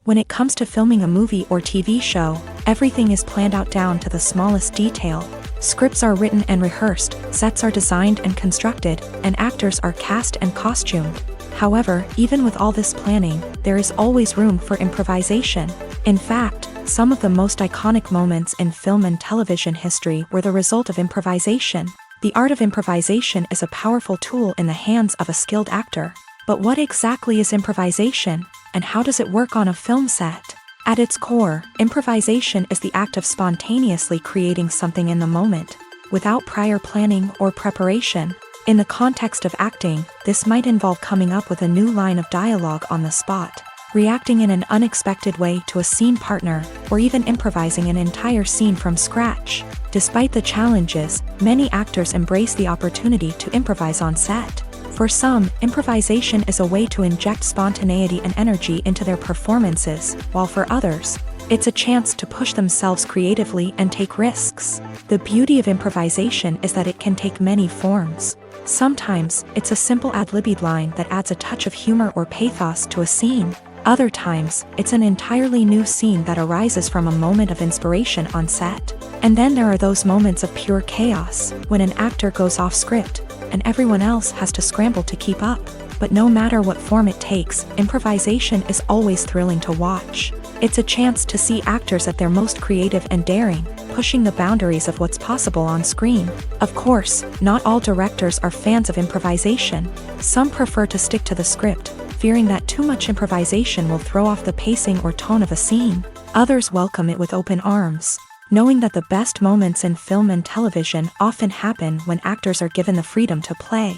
A: When it comes to filming a movie or TV show, everything is planned out down to the smallest detail. Scripts are written and rehearsed, sets are designed and constructed, and actors are cast and costumed. However, even with all this planning, there is always room for improvisation. In fact, some of the most iconic moments in film and television history were the result of improvisation. The art of improvisation is a powerful tool in the hands of a skilled actor. But what exactly is improvisation, and how does it work on a film set? At its core, improvisation is the act of spontaneously creating something in the moment, without prior planning or preparation. In the context of acting, this might involve coming up with a new line of dialogue on the spot, reacting in an unexpected way to a scene partner, or even improvising an entire scene from scratch. Despite the challenges, many actors embrace the opportunity to improvise on set. For some, improvisation is a way to inject spontaneity and energy into their performances, while for others, it's a chance to push themselves creatively and take risks. The beauty of improvisation is that it can take many forms. Sometimes, it's a simple ad-libbed line that adds a touch of humor or pathos to a scene. Other times, it's an entirely new scene that arises from a moment of inspiration on set. And then there are those moments of pure chaos, when an actor goes off script, and everyone else has to scramble to keep up. But no matter what form it takes, improvisation is always thrilling to watch. It's a chance to see actors at their most creative and daring, pushing the boundaries of what's possible on screen. Of course, not all directors are fans of improvisation. Some prefer to stick to the script, fearing that too much improvisation will throw off the pacing or tone of a scene. Others welcome it with open arms, knowing that the best moments in film and television often happen when actors are given the freedom to play.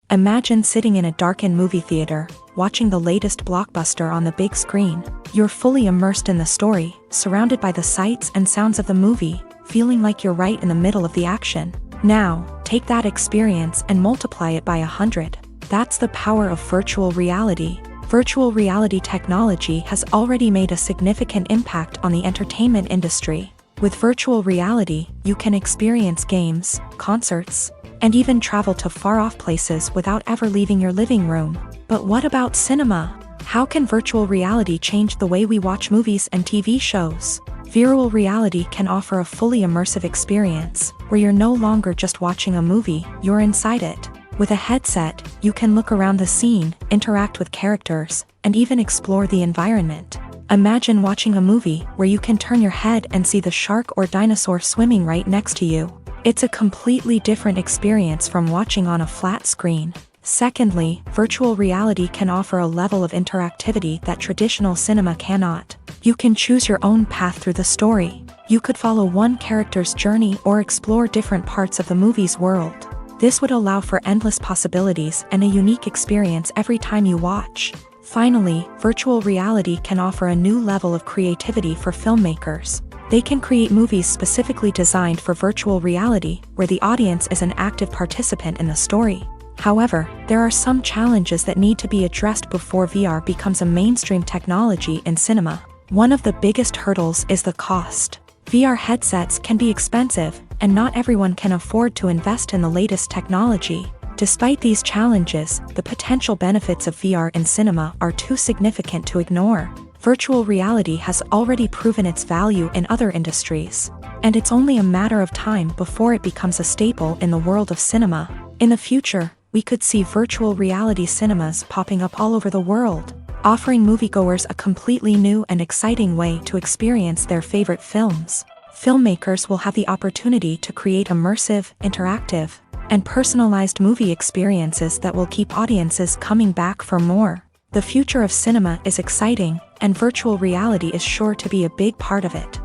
A: Imagine sitting in a darkened movie theater, watching the latest blockbuster on the big screen. You're fully immersed in the story, surrounded by the sights and sounds of the movie, feeling like you're right in the middle of the action. Now, take that experience and multiply it by 100. That's the power of virtual reality. Virtual reality technology has already made a significant impact on the entertainment industry. With virtual reality, you can experience games, concerts, and even travel to far-off places without ever leaving your living room. But what about cinema? How can virtual reality change the way we watch movies and TV shows? Virtual reality can offer a fully immersive experience, where you're no longer just watching a movie, you're inside it. With a headset, you can look around the scene, interact with characters, and even explore the environment. Imagine watching a movie where you can turn your head and see the shark or dinosaur swimming right next to you. It's a completely different experience from watching on a flat screen. Secondly, virtual reality can offer a level of interactivity that traditional cinema cannot. You can choose your own path through the story. You could follow one character's journey or explore different parts of the movie's world. This would allow for endless possibilities and a unique experience every time you watch. Finally, virtual reality can offer a new level of creativity for filmmakers. They can create movies specifically designed for virtual reality, where the audience is an active participant in the story. However, there are some challenges that need to be addressed before VR becomes a mainstream technology in cinema. One of the biggest hurdles is the cost. VR headsets can be expensive, and not everyone can afford to invest in the latest technology. Despite these challenges, the potential benefits of VR in cinema are too significant to ignore. Virtual reality has already proven its value in other industries, and it's only a matter of time before it becomes a staple in the world of cinema. In the future, we could see virtual reality cinemas popping up all over the world, offering moviegoers a completely new and exciting way to experience their favorite films. Filmmakers will have the opportunity to create immersive, interactive, and personalized movie experiences that will keep audiences coming back for more. The future of cinema is exciting, and virtual reality is sure to be a big part of it.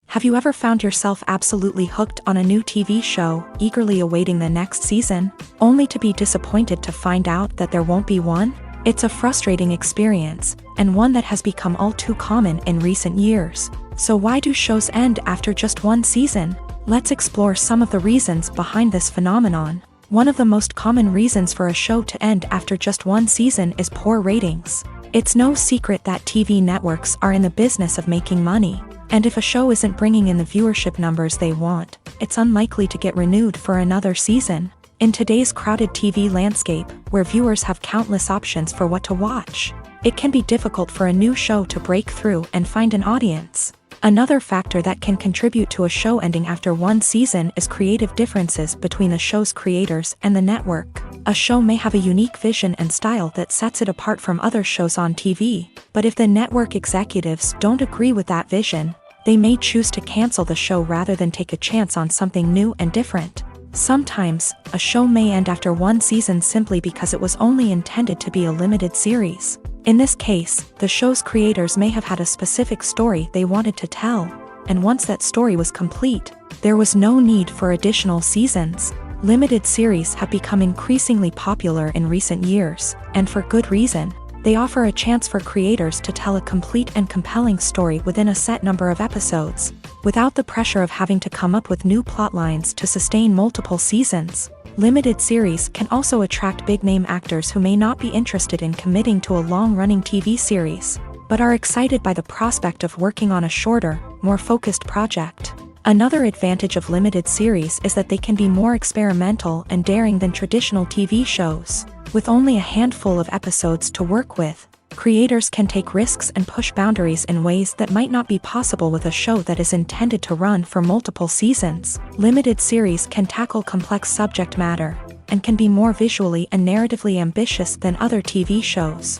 A: Have you ever found yourself absolutely hooked on a new TV show, eagerly awaiting the next season, only to be disappointed to find out that there won't be one? It's a frustrating experience, and one that has become all too common in recent years. So why do shows end after just one season? Let's explore some of the reasons behind this phenomenon. One of the most common reasons for a show to end after just one season is poor ratings. It's no secret that TV networks are in the business of making money, and if a show isn't bringing in the viewership numbers they want, it's unlikely to get renewed for another season. In today's crowded TV landscape, where viewers have countless options for what to watch, it can be difficult for a new show to break through and find an audience. Another factor that can contribute to a show ending after one season is creative differences between the show's creators and the network. A show may have a unique vision and style that sets it apart from other shows on TV, but if the network executives don't agree with that vision, they may choose to cancel the show rather than take a chance on something new and different. Sometimes, a show may end after one season simply because it was only intended to be a limited series. In this case, the show's creators may have had a specific story they wanted to tell, and once that story was complete, there was no need for additional seasons. Limited series have become increasingly popular in recent years, and for good reason. They offer a chance for creators to tell a complete and compelling story within a set number of episodes, without the pressure of having to come up with new plotlines to sustain multiple seasons. Limited series can also attract big-name actors who may not be interested in committing to a long-running TV series, but are excited by the prospect of working on a shorter, more focused project. Another advantage of limited series is that they can be more experimental and daring than traditional TV shows. With only a handful of episodes to work with, creators can take risks and push boundaries in ways that might not be possible with a show that is intended to run for multiple seasons. Limited series can tackle complex subject matter, and can be more visually and narratively ambitious than other TV shows.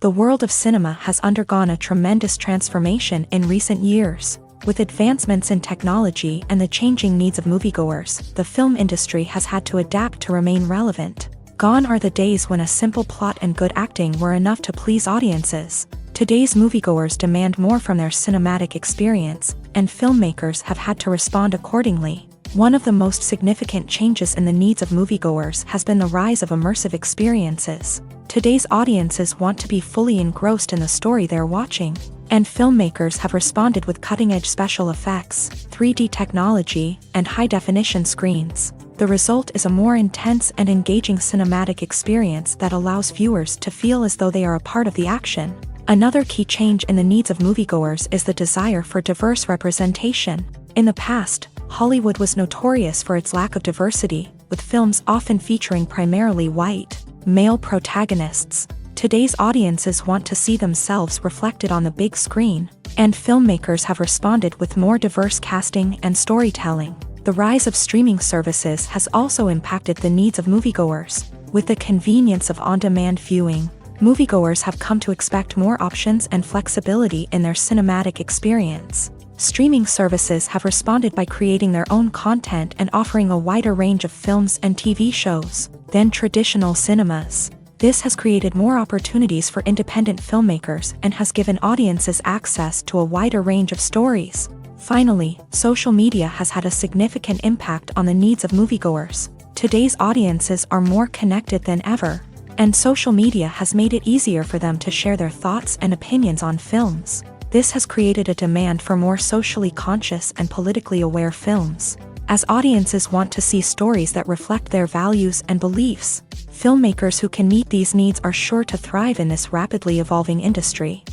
A: The world of cinema has undergone a tremendous transformation in recent years. With advancements in technology and the changing needs of moviegoers, the film industry has had to adapt to remain relevant. Gone are the days when a simple plot and good acting were enough to please audiences. Today's moviegoers demand more from their cinematic experience, and filmmakers have had to respond accordingly. One of the most significant changes in the needs of moviegoers has been the rise of immersive experiences. Today's audiences want to be fully engrossed in the story they're watching, and filmmakers have responded with cutting-edge special effects, 3D technology, and high-definition screens. The result is a more intense and engaging cinematic experience that allows viewers to feel as though they are a part of the action. Another key change in the needs of moviegoers is the desire for diverse representation. In the past, Hollywood was notorious for its lack of diversity, with films often featuring primarily white, male protagonists. Today's audiences want to see themselves reflected on the big screen, and filmmakers have responded with more diverse casting and storytelling. The rise of streaming services has also impacted the needs of moviegoers. With the convenience of on-demand viewing, moviegoers have come to expect more options and flexibility in their cinematic experience. Streaming services have responded by creating their own content and offering a wider range of films and TV shows than traditional cinemas. This has created more opportunities for independent filmmakers and has given audiences access to a wider range of stories. Finally, social media has had a significant impact on the needs of moviegoers. Today's audiences are more connected than ever, and social media has made it easier for them to share their thoughts and opinions on films. This has created a demand for more socially conscious and politically aware films. As audiences want to see stories that reflect their values and beliefs, filmmakers who can meet these needs are sure to thrive in this rapidly evolving industry.